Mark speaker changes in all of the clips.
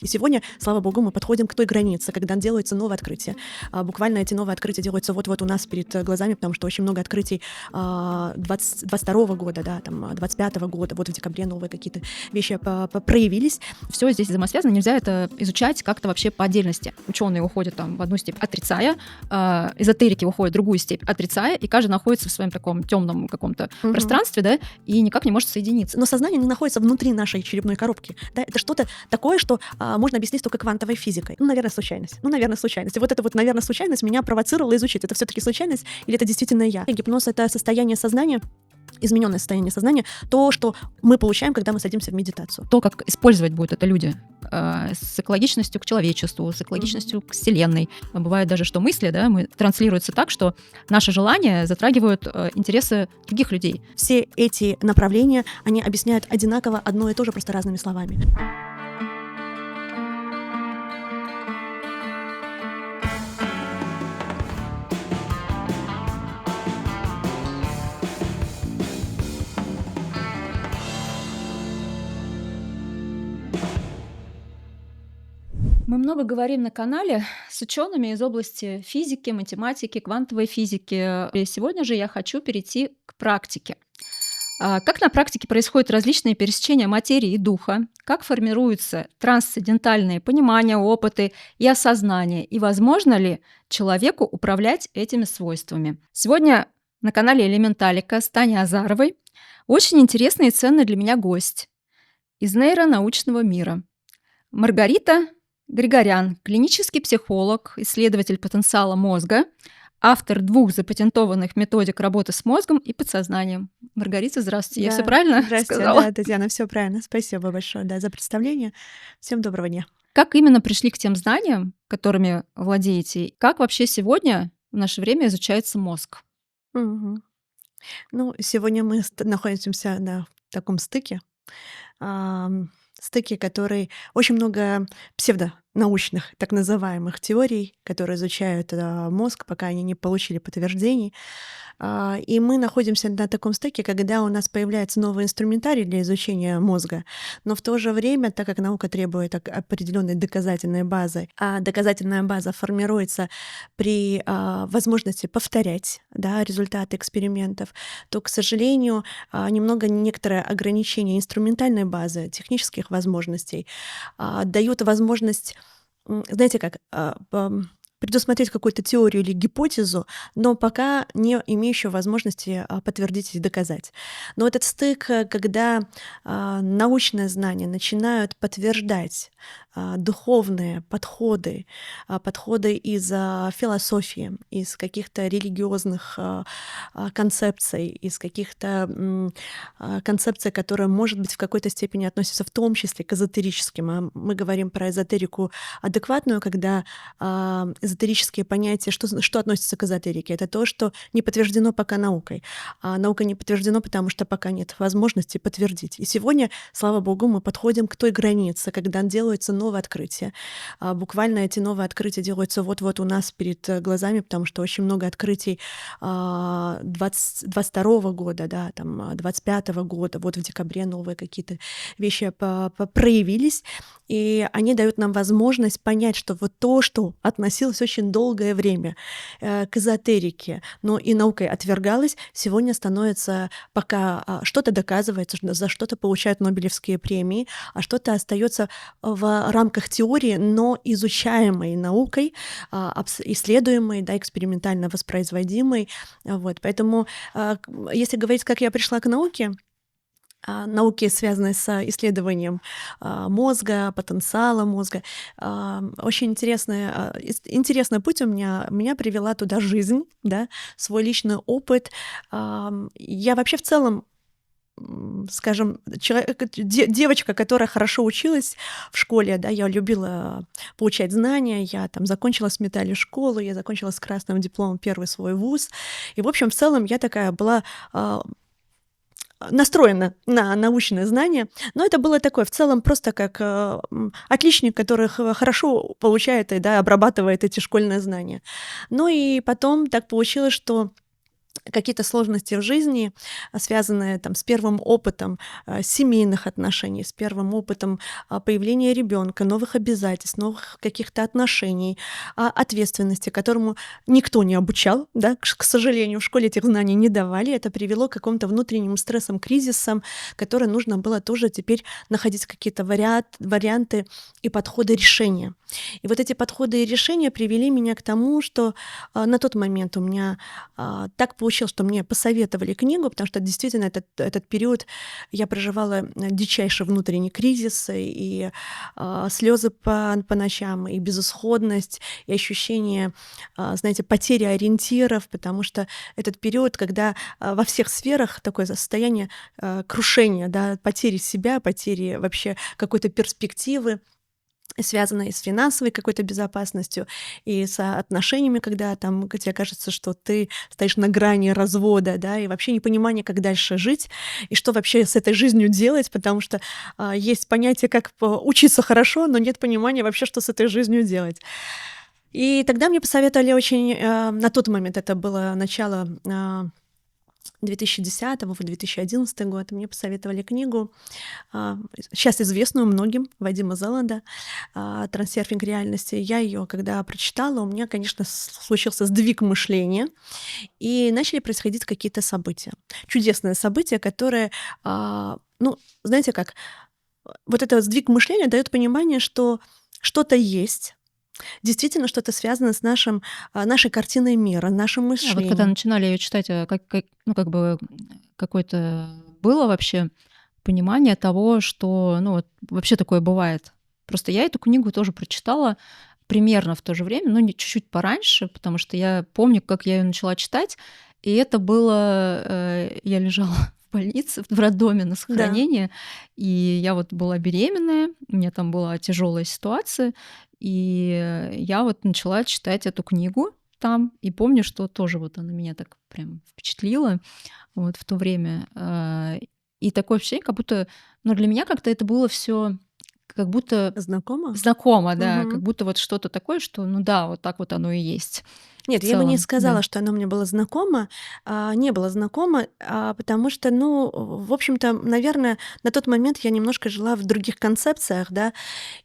Speaker 1: И сегодня, слава богу, мы подходим к той границе, когда делаются новые открытия. Буквально эти новые открытия делаются вот-вот у нас перед глазами, потому что очень много открытий 22 года, да, там, 25-го года, вот в декабре новые какие-то вещи проявились.
Speaker 2: Все здесь взаимосвязано, нельзя это изучать как-то вообще по отдельности. Ученые уходят там в одну степь отрицая, эзотерики уходят в другую степь отрицая, и каждый находится в своем таком темном каком-то пространстве, да, и никак не может соединиться.
Speaker 1: Но сознание не находится внутри нашей черепной коробки. Да? Это что-то такое, что можно объяснить только квантовой физикой. Наверное, случайность. Наверное, случайность. И вот эта вот, наверное, случайность меня провоцировала изучить. Это все-таки случайность или это действительно я? Гипноз — это состояние сознания, измененное состояние сознания, то, что мы получаем, когда мы садимся в медитацию.
Speaker 2: То, как использовать будут это люди с экологичностью к человечеству, с экологичностью к Вселенной. Бывает даже, что мысли, да, транслируются так, что наши желания затрагивают интересы других людей.
Speaker 1: Все эти направления, они объясняют одинаково одно и то же, просто разными словами.
Speaker 2: Мы много говорим на канале с учеными из области физики, математики, квантовой физики. И сегодня же я хочу перейти к практике. Как на практике происходят различные пересечения материи и духа, как формируются трансцендентальные понимания, опыты и осознание, и возможно ли человеку управлять этими свойствами. Сегодня на канале Элементалика с Таней Азаровой очень интересный и ценный для меня гость из нейронаучного мира. Маргарита Григорян, клинический психолог, исследователь потенциала мозга, автор 2 запатентованных методик работы с мозгом и подсознанием. Маргарита, здравствуйте. Я все правильно сказала?
Speaker 1: Да, Татьяна, все правильно. Спасибо большое, да, за представление. Всем доброго дня.
Speaker 2: Как именно пришли к тем знаниям, которыми владеете? Как вообще сегодня в наше время изучается мозг?
Speaker 1: Ну, сегодня мы находимся на таком стыке, который очень много псевдонаучных, так называемых теорий, которые изучают мозг, пока они не получили подтверждений. И мы находимся на таком стыке, когда у нас появляется новый инструментарий для изучения мозга, но в то же время, так как наука требует определенной доказательной базы, а доказательная база формируется при возможности повторять, да, результаты экспериментов, то, к сожалению, некоторые ограничения инструментальной базы, технических возможностей дают возможность, знаете как, предусмотреть какую-то теорию или гипотезу, но пока не имеющую возможности подтвердить и доказать. Но этот стык, когда научные знания начинают подтверждать духовные подходы, подходы из философии, из каких-то религиозных концепций, из каких-то концепций, которые, может быть, в какой-то степени относятся в том числе к эзотерическим. Мы говорим про эзотерику адекватную, когда эзотерические понятия, что относится к эзотерике, это то, что не подтверждено пока наукой. А наука не подтверждено, потому что пока нет возможности подтвердить. И сегодня, слава богу, мы подходим к той границе, когда делаются новые открытия. Буквально эти новые открытия делаются вот-вот у нас перед глазами, потому что очень много открытий 22 года, да, там, 25-го года, вот в декабре новые какие-то вещи проявились, и они дают нам возможность понять, что вот то, что относилось очень долгое время к эзотерике, но и наукой отвергалось, сегодня становится, пока что-то доказывается, за что-то получают Нобелевские премии, а что-то остается в рамках теории, но изучаемой наукой, исследуемой, да, экспериментально воспроизводимой. Вот. Поэтому, если говорить, как я пришла к науке, науки, связанные с исследованием мозга, потенциала мозга. Очень интересный путь у меня привела туда жизнь, да, свой личный опыт. Я вообще в целом, скажем, девочка, которая хорошо училась в школе, да, я любила получать знания, я там закончила с медалью школу, я закончила с красным дипломом первый свой вуз. И, в общем, в целом я такая была настроена на научные знания, но это было такое, в целом, просто как отличник, который хорошо получает и, да, обрабатывает эти школьные знания. Ну и потом так получилось, что какие-то сложности в жизни, связанные там с первым опытом семейных отношений, с первым опытом появления ребенка, новых обязательств, новых каких-то отношений, ответственности, которому никто не обучал, да, к сожалению, в школе этих знаний не давали. Это привело к какому-то внутренним стрессам, кризисам, которые нужно было тоже теперь находить какие-то варианты и подходы решения. И вот эти подходы и решения привели меня к тому, что на тот момент у меня так получилось, что мне посоветовали книгу, потому что действительно этот период я проживала дичайший внутренний кризис, и слезы по ночам, и безысходность, и ощущение, знаете, потери ориентиров, потому что этот период, когда во всех сферах такое состояние крушения, да, потери себя, потери вообще какой-то перспективы, связанные с финансовой какой-то безопасностью и с отношениями, когда там тебе кажется, что ты стоишь на грани развода, да, и вообще непонимание, как дальше жить, и что вообще с этой жизнью делать, потому что есть понятие, как учиться хорошо, но нет понимания вообще, что с этой жизнью делать. И тогда мне посоветовали очень, на тот момент это было начало 2010-2011 год, мне посоветовали книгу, сейчас известную многим, Вадима Зеланда «Трансерфинг реальности». Я ее, когда прочитала, у меня, конечно, случился сдвиг мышления, и начали происходить какие-то события. Чудесные события, которые, ну, знаете как, вот этот сдвиг мышления дает понимание, что что-то есть, действительно что-то связано с нашей картиной мира, нашим
Speaker 2: А вот когда
Speaker 1: мышлением.
Speaker 2: начинали ее читать, ну, как бы какое-то было вообще понимание того, что, ну, вот вообще такое бывает? Просто я эту книгу тоже прочитала примерно в то же время, но не чуть-чуть пораньше, потому что я помню, как я ее начала читать, и это было, я лежала в больнице, в роддоме на
Speaker 1: Да.
Speaker 2: сохранении, и я вот была беременная, у меня там была тяжелая ситуация, и я вот начала читать эту книгу там, и помню, что тоже вот она меня так прям впечатлила вот в то время. И такое ощущение, как будто, ну, для меня как-то это было все как будто
Speaker 1: Знакомо?
Speaker 2: знакомо, да, как
Speaker 1: Мгм.
Speaker 2: будто вот что-то такое, что, ну да, вот так вот оно и есть в
Speaker 1: Нет, я бы не
Speaker 2: целом, да.
Speaker 1: сказала, что оно мне было знакомо, не было знакомо, потому что, ну, в общем-то, наверное, на тот момент я немножко жила в других концепциях, да.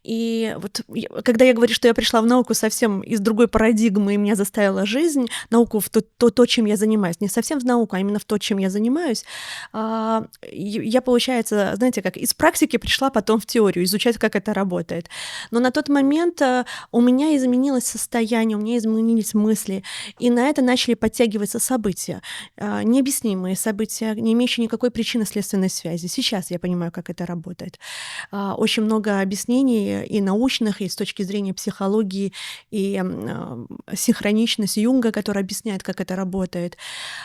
Speaker 1: И вот когда я говорю, что я пришла в науку совсем из другой парадигмы, и меня заставила жизнь, науку в то, чем я занимаюсь, не совсем в науку, а именно в то, чем я занимаюсь, я, получается, знаете, как из практики пришла потом в теорию, изучать, как это работает. Но на тот момент у меня изменилось состояние, у меня изменились мысли, и на это начали подтягиваться события, необъяснимые события, не имеющие никакой причинно-следственной связи. Сейчас я понимаю, как это работает. Очень много объяснений и научных, и с точки зрения психологии, и синхроничность Юнга, который объясняет, как это работает.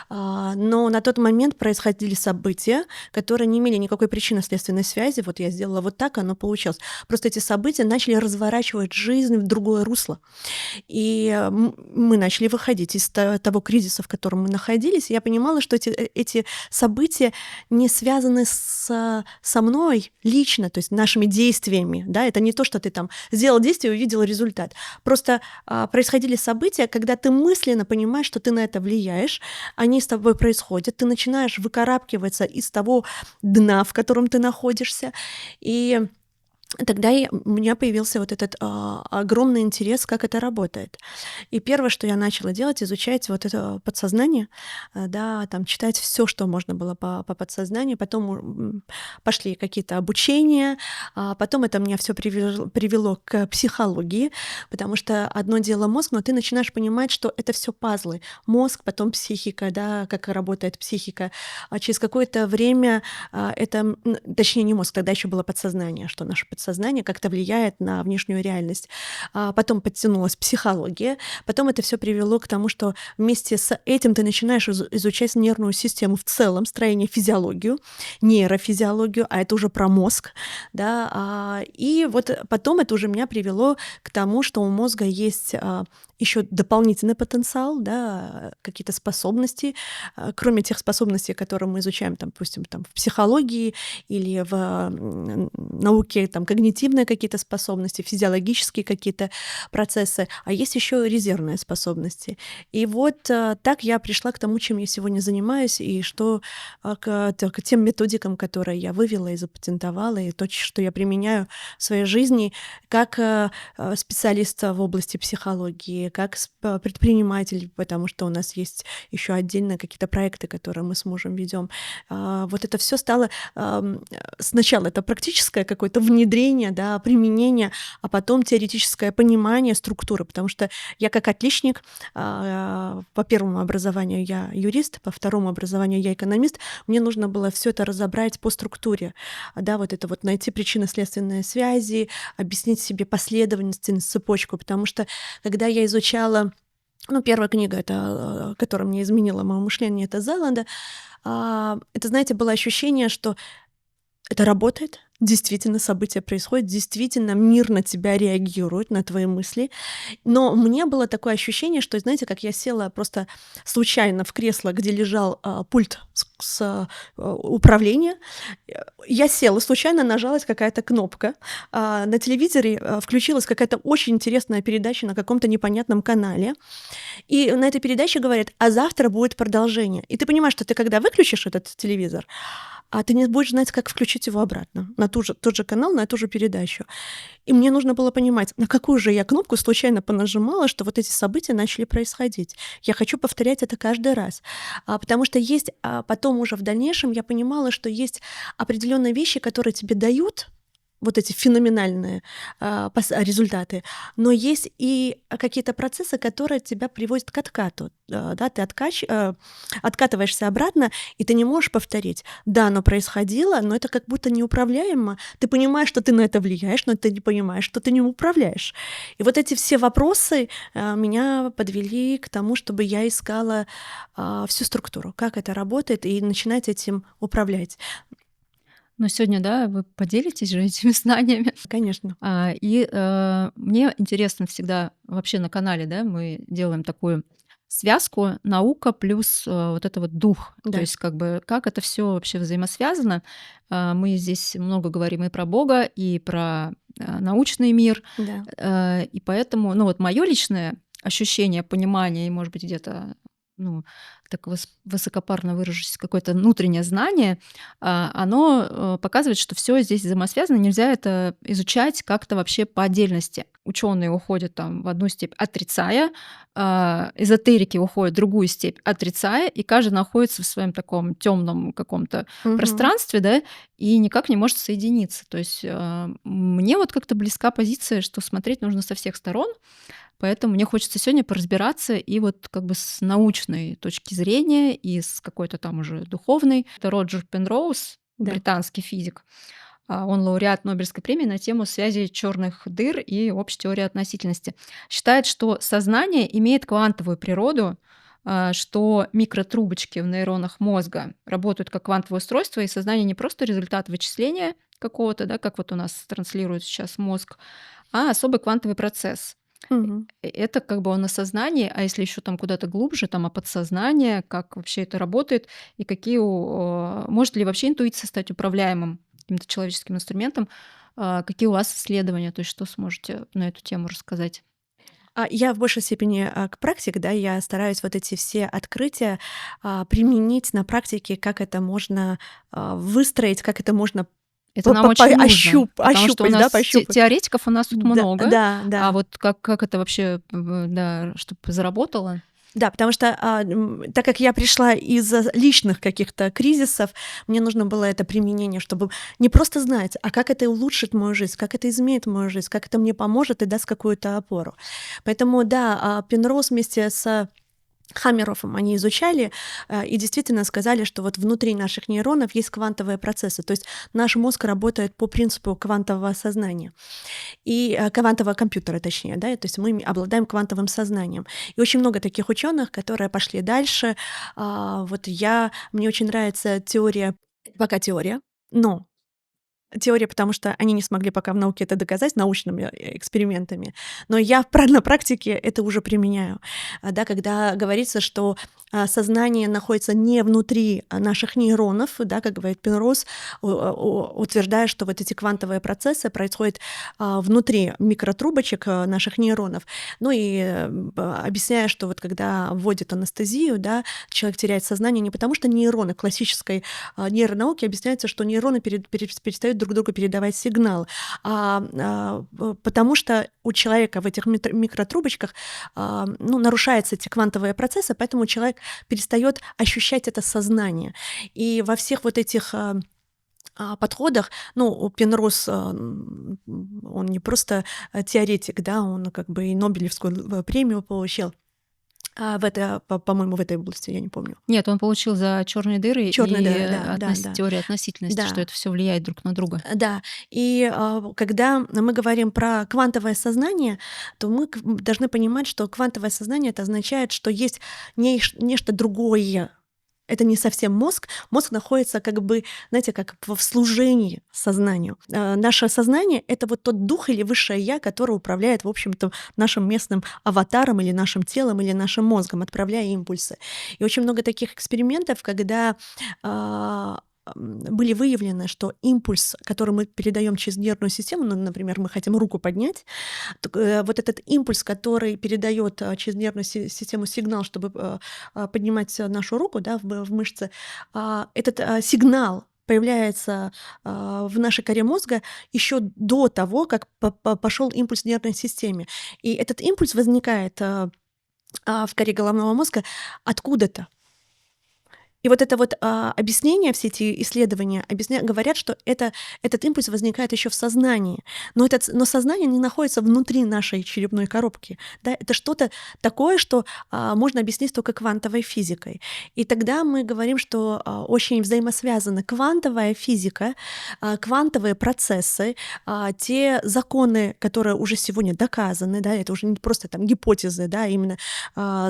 Speaker 1: Но на тот момент происходили события, которые не имели никакой причинно-следственной связи. Вот я сделала вот так, оно получилось. Просто эти события начали разворачивать жизнь в другое русло. И мы начали выходить из того кризиса, в котором мы находились. И я понимала, что эти события не связаны со мной лично, то есть нашими действиями. Да? Это не то, что ты там сделал действие и увидел результат. Просто происходили события, когда ты мысленно понимаешь, что ты на это влияешь, они с тобой происходят, ты начинаешь выкарабкиваться из того дна, в котором ты находишься, и тогда у меня появился вот этот огромный интерес, как это работает. И первое, что я начала делать, изучать вот это подсознание, да, там читать все, что можно было по подсознанию. Потом пошли какие-то обучения, потом это меня все привело к психологии, потому что одно дело мозг, но ты начинаешь понимать, что это все пазлы. Мозг, потом психика, да, как работает психика. А через какое-то время точнее, не мозг, тогда еще было подсознание, что наше подсознание как-то влияет на внешнюю реальность. Потом подтянулась психология, потом это все привело к тому, что вместе с этим ты начинаешь изучать нервную систему в целом, строение, физиологию, нейрофизиологию, а это уже про мозг, да, и вот потом это уже меня привело к тому, что у мозга есть еще дополнительный потенциал, да, какие-то способности, кроме тех способностей, которые мы изучаем, там, допустим, там, в психологии или в науке, там, когнитивные какие-то способности, физиологические какие-то процессы, а есть еще резервные способности. И вот так я пришла к тому, чем я сегодня занимаюсь, и к тем методикам, которые я вывела и запатентовала, и то, что я применяю в своей жизни как специалист в области психологии, как предприниматель, потому что у нас есть еще отдельно какие-то проекты, которые мы с мужем ведем. Вот это все стало сначала это практическое какое-то внедрение, да, применение, а потом теоретическое понимание структуры, потому что я как отличник, по первому образованию я юрист, по второму образованию я экономист, мне нужно было все это разобрать по структуре, да, вот это вот найти причинно-следственные связи, объяснить себе последовательность, цепочку, потому что когда я изучала, ну, первая книга, это, которая мне изменила моё мышление, это Зеланда, это, знаете, было ощущение, что это работает, действительно события происходят, действительно мир на тебя реагирует, на твои мысли. Но мне было такое ощущение, что, знаете, как я села просто случайно в кресло, где лежал пульт управления. Я села, случайно нажалась какая-то кнопка. На телевизоре включилась какая-то очень интересная передача на каком-то непонятном канале. И на этой передаче говорят, а завтра будет продолжение. И ты понимаешь, что ты когда выключишь этот телевизор, ты не будешь знать, как включить его обратно на тот же канал, на ту же передачу. И мне нужно было понимать, на какую же я кнопку случайно понажимала, что вот эти события начали происходить. Я хочу повторять это каждый раз. Потому что есть, потом уже в дальнейшем я понимала, что есть определенные вещи, которые тебе дают вот эти феноменальные результаты, но есть и какие-то процессы, которые тебя приводят к откату. Да, ты откатываешься обратно, и ты не можешь повторить. Да, оно происходило, но это как будто неуправляемо. Ты понимаешь, что ты на это влияешь, но ты не понимаешь, что ты не управляешь. И вот эти все вопросы меня подвели к тому, чтобы я искала всю структуру, как это работает, и начинать этим управлять.
Speaker 2: Но сегодня, да, вы поделитесь же этими знаниями.
Speaker 1: Конечно.
Speaker 2: Мне интересно всегда вообще на канале, да, мы делаем такую связку наука плюс вот это вот дух. То
Speaker 1: Да.
Speaker 2: есть как бы как это все вообще взаимосвязано. Мы здесь много говорим и про Бога, и про научный мир.
Speaker 1: Да.
Speaker 2: И поэтому, ну вот мое личное ощущение, понимание и, может быть, где-то ну, так высокопарно выражусь, какое-то внутреннее знание, оно показывает, что все здесь взаимосвязано, нельзя это изучать как-то вообще по отдельности. Ученые уходят там в одну степь отрицая, эзотерики уходят в другую степь отрицая, и каждый находится в своем таком темном каком-то
Speaker 1: Мгм.
Speaker 2: пространстве, да, и никак не может соединиться. То есть мне вот как-то близка позиция, что смотреть нужно со всех сторон, поэтому мне хочется сегодня поразбираться и вот как бы с научной точки зрения, и с какой-то там уже духовной. Это Роджер Пенроуз,
Speaker 1: Да.
Speaker 2: британский физик. Он лауреат Нобелевской премии на тему связи черных дыр и общей теории относительности. Считает, что сознание имеет квантовую природу, что микротрубочки в нейронах мозга работают как квантовое устройство, и сознание не просто результат вычисления какого-то, да, как вот у нас транслирует сейчас мозг, а особый квантовый процесс.
Speaker 1: Мгм.
Speaker 2: Это как бы он осознание, а если еще там куда-то глубже, там, подсознание, как вообще это работает, и может ли вообще интуиция стать управляемым каким-то человеческим инструментом, какие у вас исследования, то есть что сможете на эту тему рассказать?
Speaker 1: Я в большей степени к практике, да, я стараюсь вот эти все открытия применить на практике, как это можно выстроить, как это можно
Speaker 2: Это нам очень нужно, потому что у
Speaker 1: ощупать, да,
Speaker 2: нас
Speaker 1: пощупать.
Speaker 2: теоретиков у нас тут
Speaker 1: Да,
Speaker 2: много,
Speaker 1: да,
Speaker 2: а
Speaker 1: да.
Speaker 2: вот как это вообще, да, чтобы заработало?
Speaker 1: Да, потому что, так как я пришла из личных каких-то кризисов, мне нужно было это применение, чтобы не просто знать, а как это улучшит мою жизнь, как это изменит мою жизнь, как это мне поможет и даст какую-то опору. Поэтому, да, Пенроуз вместе с Хаммерофом они изучали и действительно сказали, что вот внутри наших нейронов есть квантовые процессы, то есть наш мозг работает по принципу квантового сознания и квантового компьютера, точнее, да, то есть мы обладаем квантовым сознанием. И очень много таких ученых, которые пошли дальше. Мне очень нравится теория, пока теория, но теория, потому что они не смогли пока в науке это доказать научными экспериментами, но я на практике это уже применяю, да, когда говорится, что сознание находится не внутри наших нейронов, да, как говорит Пенроуз, утверждая, что вот эти квантовые процессы происходят внутри микротрубочек наших нейронов, ну и объясняя, что вот когда вводят анестезию, да, человек теряет сознание не потому, что нейроны классической нейронауки объясняется, что нейроны перестают друг другу передавать сигнал, потому что у человека в этих микротрубочках нарушаются эти квантовые процессы, поэтому человек перестает ощущать это сознание. И во всех вот этих подходах, Пенроуз, он не просто теоретик, да, он как бы и Нобелевскую премию получил. По-моему, в этой области, я не помню.
Speaker 2: Нет, он получил за черные дыры и
Speaker 1: да.
Speaker 2: теорию относительности,
Speaker 1: Да.
Speaker 2: что это все влияет друг на друга.
Speaker 1: Да, и когда мы говорим про квантовое сознание, то мы должны понимать, что квантовое сознание — это означает, что есть нечто другое. Это не совсем мозг. Мозг находится как бы, знаете, как в служении сознанию. Наше сознание — это вот тот дух или высшее я, которое управляет, в общем-то, нашим местным аватаром или нашим телом, или нашим мозгом, отправляя импульсы. И очень много таких экспериментов, когда были выявлены, что импульс, который мы передаем через нервную систему, например, мы хотим руку поднять, вот этот импульс, который передает через нервную систему сигнал, чтобы поднимать нашу руку, да, в мышцы, этот сигнал появляется в нашей коре мозга еще до того, как пошел импульс в нервной системе. И этот импульс возникает в коре головного мозга откуда-то. И вот это вот объяснение, все эти исследования говорят, что этот импульс возникает еще в сознании. Но сознание не находится внутри нашей черепной коробки. Да? Это что-то такое, что можно объяснить только квантовой физикой. И тогда мы говорим, что очень взаимосвязаны квантовая физика, квантовые процессы, те законы, которые уже сегодня доказаны, да, это уже не просто там гипотезы, да, именно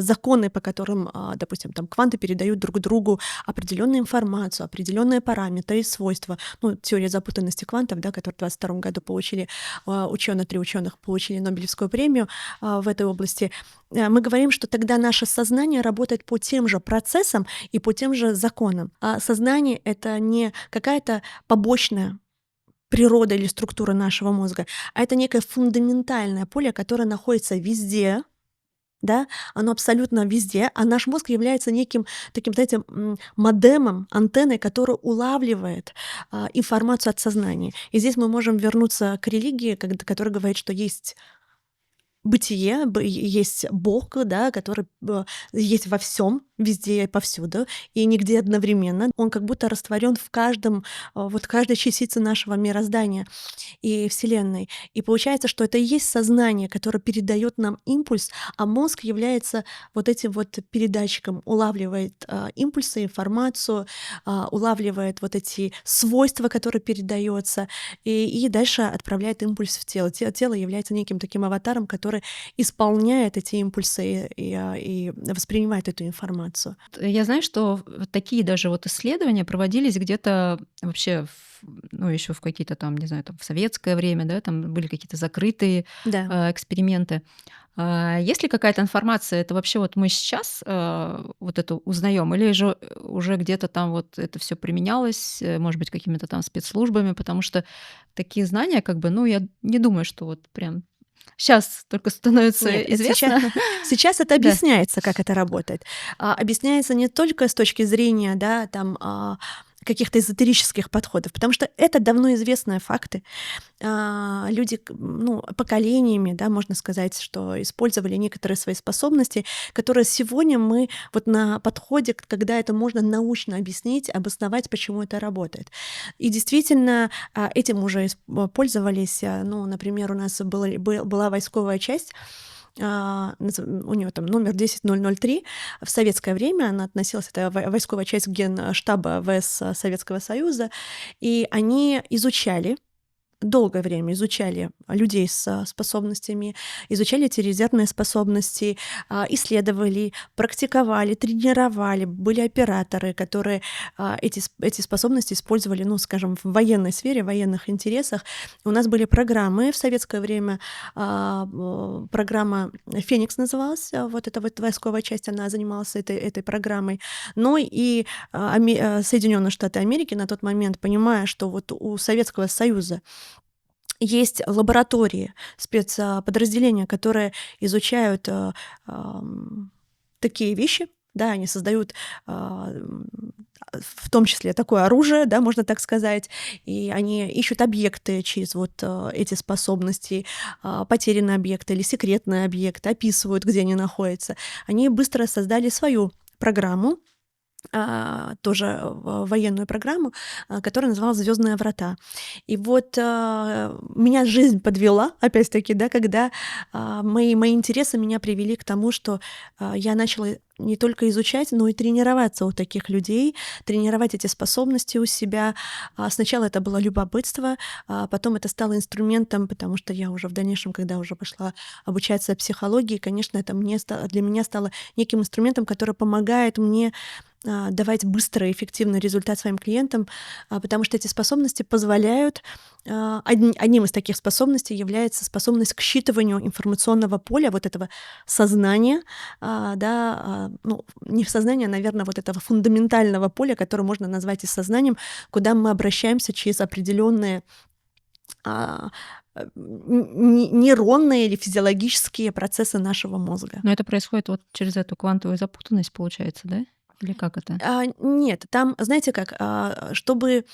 Speaker 1: законы, по которым, допустим, там кванты передают друг другу определенную информацию, определенные параметры и свойства. Теория запутанности квантов, да, которую в 2022 году получили три ученых получили Нобелевскую премию в этой области. Мы говорим, что тогда наше сознание работает по тем же процессам и по тем же законам. А сознание — это не какая-то побочная природа или структура нашего мозга, а это некое фундаментальное поле, которое находится везде, да, оно абсолютно везде, а наш мозг является неким таким, знаете, модемом, антенной, которая улавливает информацию от сознания. И здесь мы можем вернуться к религии, которая говорит, что есть бытие, есть Бог, да, который есть во всем, везде и повсюду, и нигде одновременно. Он как будто растворен в каждой частице нашего мироздания и Вселенной. И получается, что это и есть сознание, которое передает нам импульс, а мозг является вот этим вот передатчиком, улавливает импульсы, информацию, улавливает вот эти свойства, которые передаются, и дальше отправляет импульс в тело. Тело является неким таким аватаром, который исполняет эти импульсы и воспринимает эту информацию.
Speaker 2: Я знаю, что такие даже вот исследования проводились где-то вообще еще в какие-то там, не знаю, там в советское время, да, там были какие-то закрытые эксперименты. Есть ли какая-то информация, это вообще вот мы сейчас вот это узнаем, или же уже где-то там вот это все применялось, может быть, какими-то там спецслужбами, потому что такие знания, как бы, я не думаю, что вот прям сейчас только становится известно.
Speaker 1: Сейчас это объясняется, как это работает. Объясняется не только с точки зрения, да, там, каких-то эзотерических подходов, потому что это давно известные факты. Люди, поколениями, да, можно сказать, что использовали некоторые свои способности, которые сегодня мы вот на подходе, когда это можно научно объяснить, обосновать, почему это работает. И действительно, этим уже пользовались. Например, у нас была войсковая часть, у нее там номер 10003. В советское время она относилась, это войсковая часть Генштаба ВС Советского Союза, и они изучали долгое время изучали людей с способностями, изучали эти резервные способности, исследовали, практиковали, тренировали. Были операторы, которые эти способности использовали, ну, скажем, в военной сфере, в военных интересах. У нас были программы в советское время, программа «Феникс» называлась, вот эта вот войсковая часть, она занималась этой программой. Но и Соединенные Штаты Америки на тот момент, понимая, что вот у Советского Союза есть лаборатории, спецподразделения, которые изучают такие вещи, да, они создают в том числе такое оружие, да, можно так сказать, и они ищут объекты через вот эти способности, потерянные объекты или секретные объекты, описывают, где они находятся. Они быстро создали свою программу, тоже военную программу, которая называлась «Звездные врата». И вот меня жизнь подвела, опять-таки, да, когда мои интересы меня привели к тому, что я начала не только изучать, но и тренироваться у таких людей, тренировать эти способности у себя. Сначала это было любопытство, потом это стало инструментом, потому что я уже в дальнейшем, когда уже пошла обучаться психологии, конечно, это для меня стало неким инструментом, который помогает мне давать быстрый и эффективный результат своим клиентам, потому что эти способности позволяют... Одним из таких способностей является способность к считыванию информационного поля, вот этого сознания, да, ну, не сознания, наверное, вот этого фундаментального поля, которое можно назвать и сознанием, куда мы обращаемся через определенные нейронные или физиологические процессы нашего мозга.
Speaker 2: Но это происходит вот через эту квантовую запутанность, получается, да? Или как это?
Speaker 1: Нет, там, знаете как, чтобы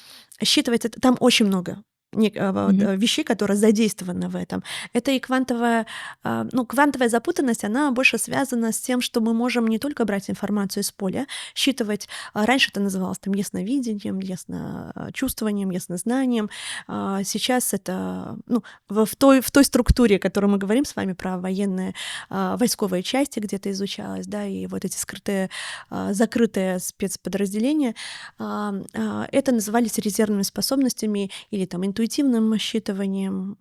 Speaker 1: считывать это, там очень много вещей, которые задействованы в этом. Это и квантовая запутанность, она больше связана с тем, что мы можем не только брать информацию из поля, считывать, раньше это называлось там ясновидением, ясночувствованием, яснознанием. Сейчас это в той структуре, о которой мы говорим с вами про военные войсковые части, где-то изучалось, да, и вот эти скрытые, закрытые спецподразделения, это назывались резервными способностями или там интуитивным считыванием,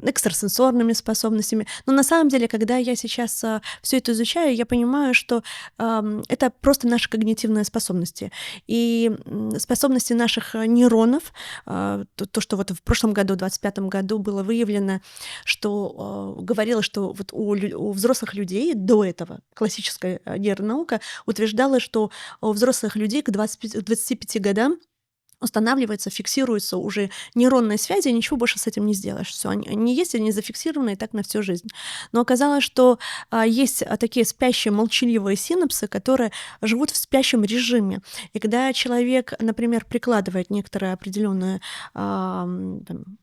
Speaker 1: экстрасенсорными способностями. Но на самом деле, когда я сейчас все это изучаю, я понимаю, что это просто наши когнитивные способности. И способности наших нейронов, то, что вот в прошлом году, в 2025 году было выявлено, что говорилось, что вот у взрослых людей до этого классическая нейронаука утверждала, что у взрослых людей к 25 годам устанавливается, фиксируются уже нейронные связи, и ничего больше с этим не сделаешь. Все, они есть, они зафиксированы и так на всю жизнь. Но оказалось, что есть такие спящие молчаливые синапсы, которые живут в спящем режиме. И когда человек, например, прикладывает некоторые определенные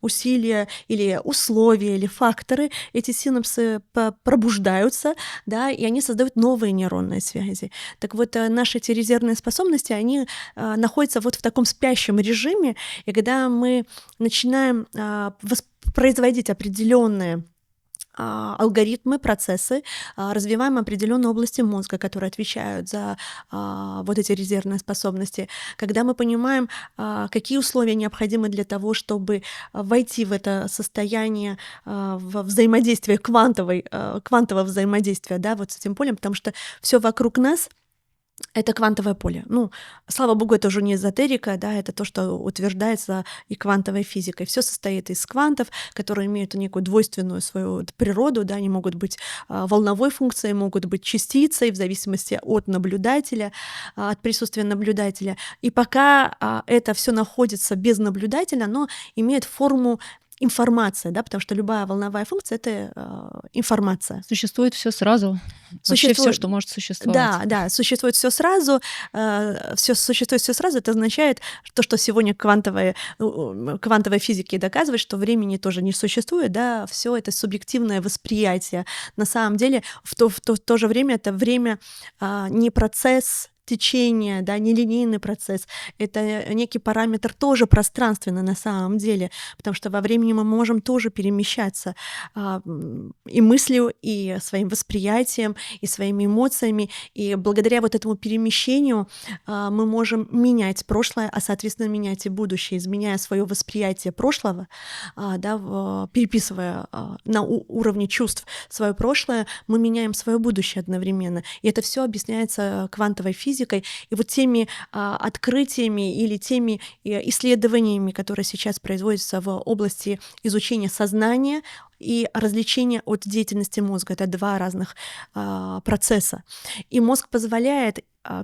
Speaker 1: усилия или условия, или факторы, эти синапсы пробуждаются, да, и они создают новые нейронные связи. Так вот, наши эти резервные способности, они находятся вот в таком спящем режиме, и когда мы начинаем воспроизводить определенные алгоритмы, процессы, развиваем определенные области мозга, которые отвечают за вот эти резервные способности. Когда мы понимаем, какие условия необходимы для того, чтобы войти в это состояние во взаимодействие квантового взаимодействия, да, вот с этим полем, потому что все вокруг нас — это квантовое поле. Ну, слава богу, это уже не эзотерика, да, это то, что утверждается и квантовой физикой. Все состоит из квантов, которые имеют некую двойственную свою природу, да, они могут быть волновой функцией, могут быть частицей в зависимости от наблюдателя, от присутствия наблюдателя. И пока это все находится без наблюдателя, оно имеет форму информация, да, потому что любая волновая функция — это информация.
Speaker 2: Существует все сразу. Вообще все, что может существовать.
Speaker 1: Да, существует все сразу. Существует все сразу. Это означает то, что сегодня квантовая физика доказывает, что времени тоже не существует, да, все это субъективное восприятие. На самом деле, в то же время это время не процесс течение, да, нелинейный процесс. Это некий параметр тоже пространственный на самом деле, потому что во времени мы можем тоже перемещаться и мыслью, и своим восприятием, и своими эмоциями. И благодаря вот этому перемещению мы можем менять прошлое, а, соответственно, менять и будущее, изменяя свое восприятие прошлого, да, переписывая на уровне чувств свое прошлое, мы меняем свое будущее одновременно. И это все объясняется квантовой физикой и вот теми открытиями или теми исследованиями, которые сейчас производятся в области изучения сознания и развлечения от деятельности мозга. Это два разных процесса. И мозг позволяет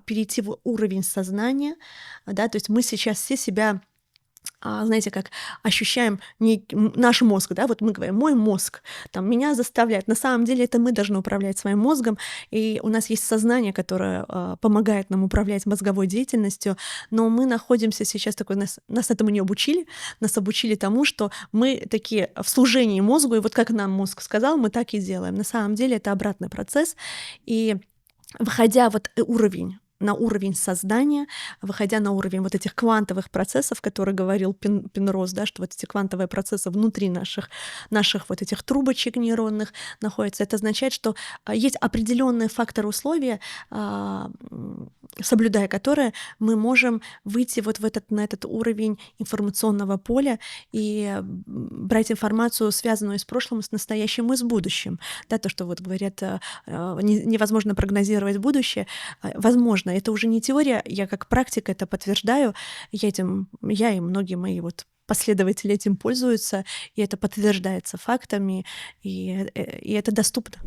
Speaker 1: перейти в уровень сознания, да, то есть мы сейчас все себя, знаете, как ощущаем наш мозг, да, вот мы говорим, мой мозг, там, меня заставляет. На самом деле это мы должны управлять своим мозгом, и у нас есть сознание, которое помогает нам управлять мозговой деятельностью, но мы находимся сейчас такой, нас этому не обучили, нас обучили тому, что мы такие в служении мозгу, и вот как нам мозг сказал, мы так и делаем. На самом деле это обратный процесс, и выходя вот на уровень сознания, выходя на уровень вот этих квантовых процессов, которые говорил Пенроз, да, что вот эти квантовые процессы внутри наших вот этих трубочек нейронных находятся. Это означает, что есть определенные факторы условия, соблюдая которые мы можем выйти вот на этот уровень информационного поля и брать информацию, связанную с прошлым, с настоящим и с будущим. Да, то, что вот говорят, невозможно прогнозировать будущее, возможно. Это уже не теория, я как практик это подтверждаю. Я и многие мои вот последователи этим пользуются, и это подтверждается фактами, и это доступно.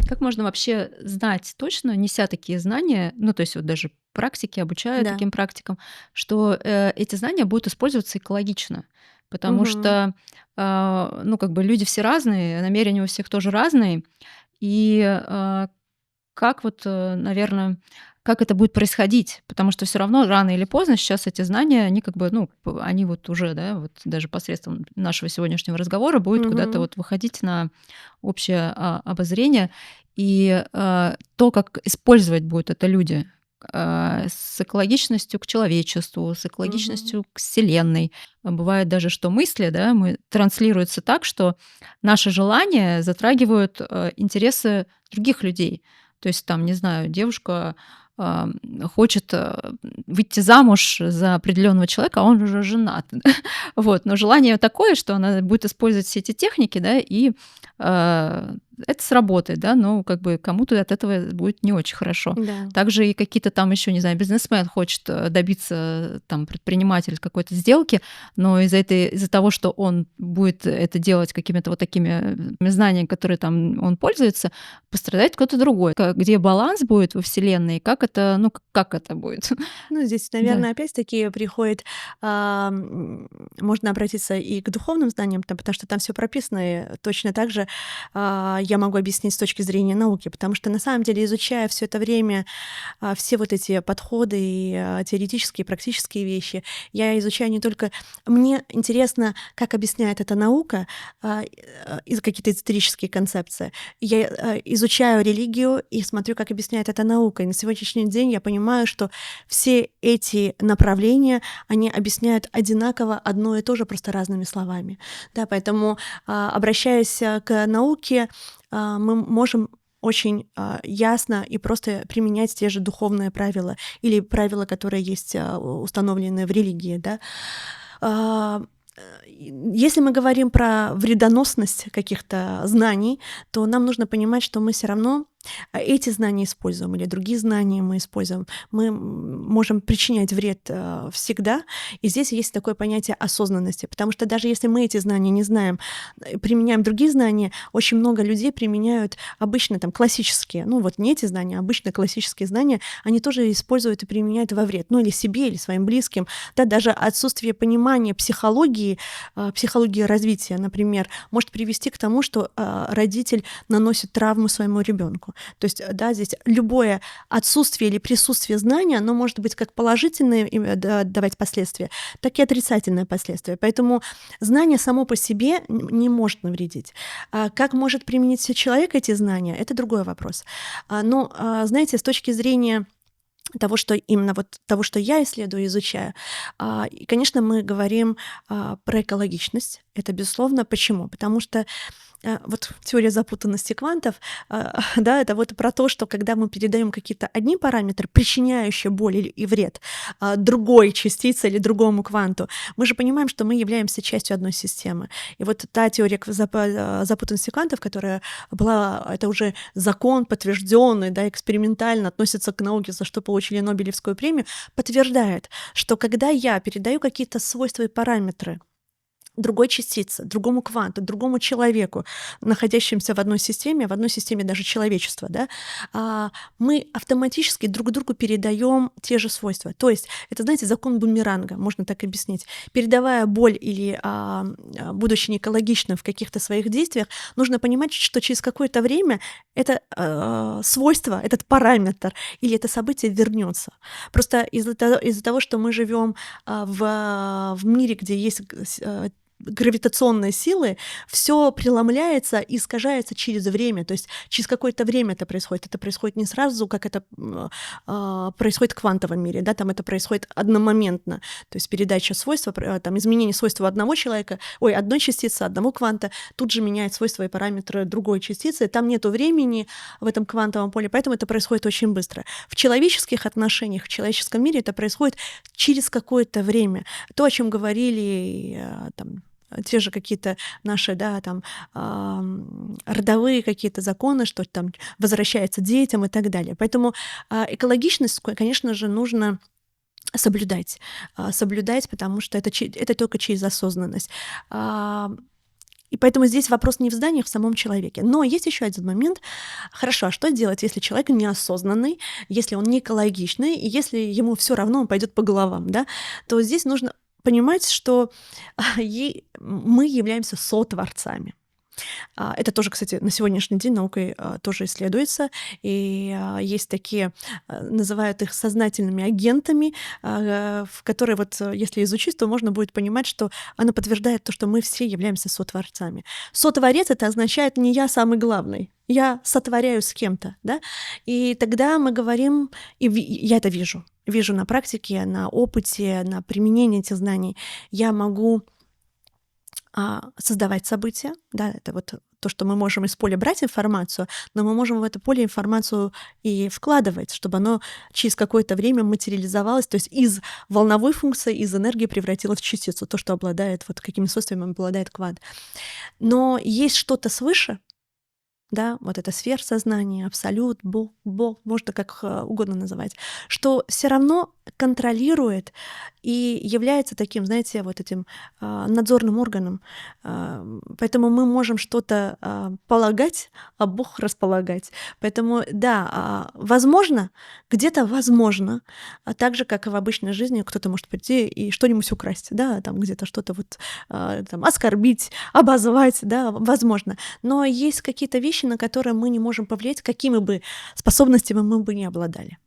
Speaker 2: Как можно вообще знать точно, неся такие знания, ну, то есть вот даже практики обучают таким практикам, что эти знания будут использоваться экологично? Потому что, ну, как бы люди все разные, намерения у всех тоже разные, и как вот, наверное, как это будет происходить? Потому что все равно рано или поздно сейчас эти знания, они как бы, ну, они вот уже, да, вот даже посредством нашего сегодняшнего разговора будут куда-то вот выходить на общее обозрение. И то, как использовать будут это люди с экологичностью к человечеству, с экологичностью к Вселенной. Бывает даже, что мысли, да, транслируются так, что наши желания затрагивают интересы других людей. То есть там, не знаю, девушка хочет выйти замуж за определенного человека, а он уже женат. Вот. Но желание такое, что она будет использовать все эти техники, да, и это сработает, да, но как бы кому-то от этого будет не очень хорошо.
Speaker 1: Да.
Speaker 2: Также и какие-то там еще, не знаю, бизнесмен хочет добиться, там, предприниматель какой-то сделки, но из-за того, что он будет это делать какими-то вот такими знаниями, которые там он пользуется, пострадает кто-то другой. Где баланс будет во Вселенной, как это будет?
Speaker 1: Ну, здесь, наверное, опять-таки приходит, можно обратиться и к духовным знаниям, потому что там все прописано, и точно так же я могу объяснить с точки зрения науки, потому что на самом деле, изучая все это время все вот эти подходы и теоретические, и практические вещи, я изучаю не только... Мне интересно, как объясняет эта наука, какие-то эзотерические концепции. Я изучаю религию и смотрю, как объясняет эта наука. И на сегодняшний день я понимаю, что все эти направления, они объясняют одинаково одно и то же, просто разными словами. Да, поэтому, обращаясь к науке, мы можем очень ясно и просто применять те же духовные правила или правила, которые есть установлены в религии. Да? Если мы говорим про вредоносность каких-то знаний, то нам нужно понимать, что мы все равно эти знания используем или другие знания мы используем. Мы можем причинять вред всегда. И здесь есть такое понятие осознанности, потому что даже если мы эти знания не знаем, применяем другие знания, очень много людей применяют обычно там классические, ну вот не эти знания, а обычно классические знания, они тоже используют и применяют во вред, ну или себе, или своим близким. Да, даже отсутствие понимания психологии развития, например, может привести к тому, что родитель наносит травму своему ребенку. человеку. То есть, да, здесь любое отсутствие или присутствие знания, оно может быть как положительное давать последствия, так и отрицательное последствие. Поэтому знание само по себе не может навредить. Как может применить человек эти знания, это другой вопрос. Но, знаете, с точки зрения того, что именно вот того, что я исследую, изучаю. И, конечно, мы говорим про экологичность. Это безусловно. Почему? Потому что вот теория запутанности квантов, да, это вот про то, что когда мы передаем какие-то одни параметры, причиняющие боль и вред другой частице или другому кванту, мы же понимаем, что мы являемся частью одной системы. И вот та теория запутанности квантов, которая была, это уже закон подтвержденный, да, экспериментально относится к науке, за что получили Нобелевскую премию, подтверждает, что когда я передаю какие-то свойства и параметры другой частице, другому кванту, другому человеку, находящимся в одной системе даже человечества, да, мы автоматически друг другу передаем те же свойства. То есть это, знаете, закон бумеранга, можно так объяснить. Передавая боль или будучи неэкологичным в каких-то своих действиях, нужно понимать, что через какое-то время это свойство, этот параметр или это событие вернется. Просто из-за того, что мы живем в мире, где есть гравитационные силы, все преломляется и искажается через время. То есть через какое-то время это происходит. Это происходит не сразу, как это происходит в квантовом мире. Да? Там это происходит одномоментно. То есть передача свойства, там, изменение свойства одной частицы, одного кванта, тут же меняет свойства и параметры другой частицы. Там нету времени в этом квантовом поле, поэтому это происходит очень быстро. В человеческих отношениях, в человеческом мире это происходит через какое-то время. То, о чем говорили там, те же какие-то наши, да, там, родовые какие-то законы, что там возвращается детям и так далее. Поэтому экологичность, конечно же, нужно соблюдать, потому что это только через осознанность. И поэтому здесь вопрос не в зданиях, в самом человеке. Но есть еще один момент. Хорошо, а что делать, если человек неосознанный, если он не экологичный, и если ему все равно, он пойдет по головам, да, то здесь нужно понимать, что мы являемся сотворцами. Это тоже, кстати, на сегодняшний день наукой тоже исследуется, и есть такие, называют их сознательными агентами, в которые вот, если изучить, то можно будет понимать, что оно подтверждает то, что мы все являемся сотворцами. Сотворец — это означает не я самый главный, я сотворяю с кем-то, да, и тогда мы говорим, и я это вижу на практике, на опыте, на применении этих знаний, я могу создавать события, да, это вот то, что мы можем из поля брать информацию, но мы можем в это поле информацию и вкладывать, чтобы оно через какое-то время материализовалось, то есть из волновой функции, из энергии превратилось в частицу, то, что обладает, вот какими свойствами обладает квант. Но есть что-то свыше, да, вот это сверхсознание, абсолют, Бог, можно как угодно называть, что все равно контролирует и является таким, знаете, вот этим надзорным органом. Поэтому мы можем что-то полагать, а Бог располагать. Поэтому, да, возможно, где-то возможно, так же, как и в обычной жизни, кто-то может прийти и что-нибудь украсть, да, там где-то что-то вот там, оскорбить, обозвать, да, возможно. Но есть какие-то вещи, на которые мы не можем повлиять, какими бы способностями мы бы не обладали.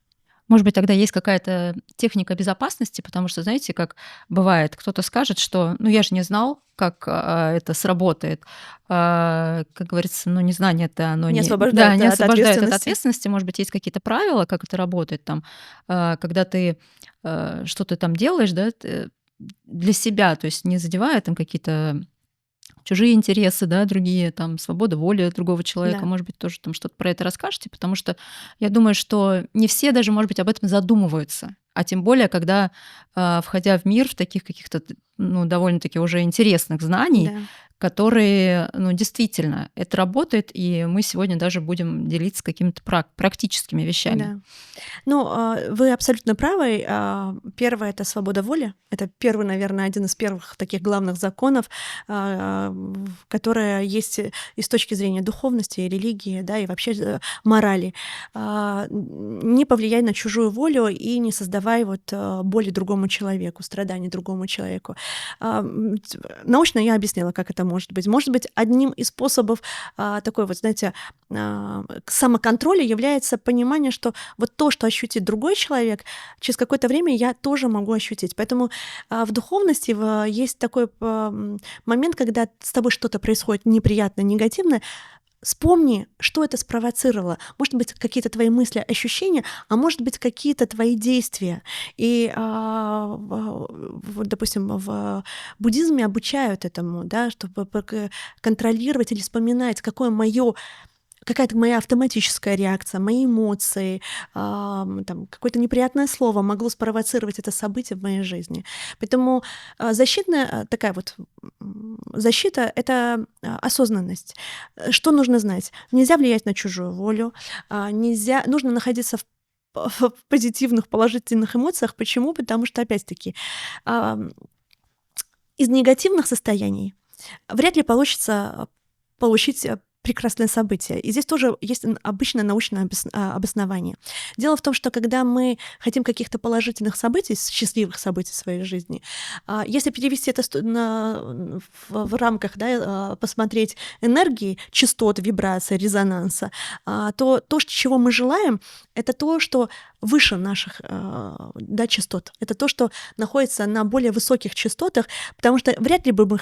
Speaker 2: Может быть, тогда есть какая-то техника безопасности, потому что, знаете, как бывает, кто-то скажет, что, ну, я же не знал, как это сработает. Как говорится, ну, незнание-то оно
Speaker 1: не освобождает,
Speaker 2: не освобождает от ответственности. Может быть, есть какие-то правила, как это работает там, когда ты что-то там делаешь, да, для себя, то есть не задевая там какие-то чужие интересы, да, другие, там, свобода воли другого человека.
Speaker 1: Да.
Speaker 2: Может быть, тоже там что-то про это расскажете, потому что я думаю, что не все даже, может быть, об этом задумываются. А тем более, когда, входя в мир в таких каких-то, ну, довольно-таки уже интересных знаний,
Speaker 1: Да.
Speaker 2: которые, ну, действительно, это работает, и мы сегодня даже будем делиться какими-то практическими вещами.
Speaker 1: Да. Ну, вы абсолютно правы. Первое — это свобода воли. Это первый, наверное, один из первых таких главных законов, которые есть и с точки зрения духовности, и религии, да, и вообще морали. Не повлияй на чужую волю и не создавай вот боли другому человеку, страданий другому человеку. Научно я объяснила, как это может быть. Может быть, одним из способов такой вот, знаете, самоконтроля является понимание, что вот то, что ощутит другой человек, через какое-то время я тоже могу ощутить. Поэтому в духовности есть такой момент, когда с тобой что-то происходит неприятное, негативное. Вспомни, что это спровоцировало. Может быть, какие-то твои мысли, ощущения, а может быть, какие-то твои действия. И, допустим, в буддизме обучают этому, да, чтобы контролировать или вспоминать, какая-то моя автоматическая реакция, мои эмоции, там, какое-то неприятное слово могло спровоцировать это событие в моей жизни. Поэтому защита — это осознанность. Что нужно знать? Нельзя влиять на чужую волю, нужно находиться в позитивных, положительных эмоциях. Почему? Потому что, опять-таки, из негативных состояний вряд ли получится получить прекрасное событие. И здесь тоже есть обычное научное обоснование. Дело в том, что когда мы хотим каких-то положительных событий, счастливых событий в своей жизни, если перевести это в рамках, да, посмотреть энергии, частот, вибрации, резонанса, то, чего мы желаем, это то, что выше наших частот. Это то, что находится на более высоких частотах, потому что вряд ли бы мы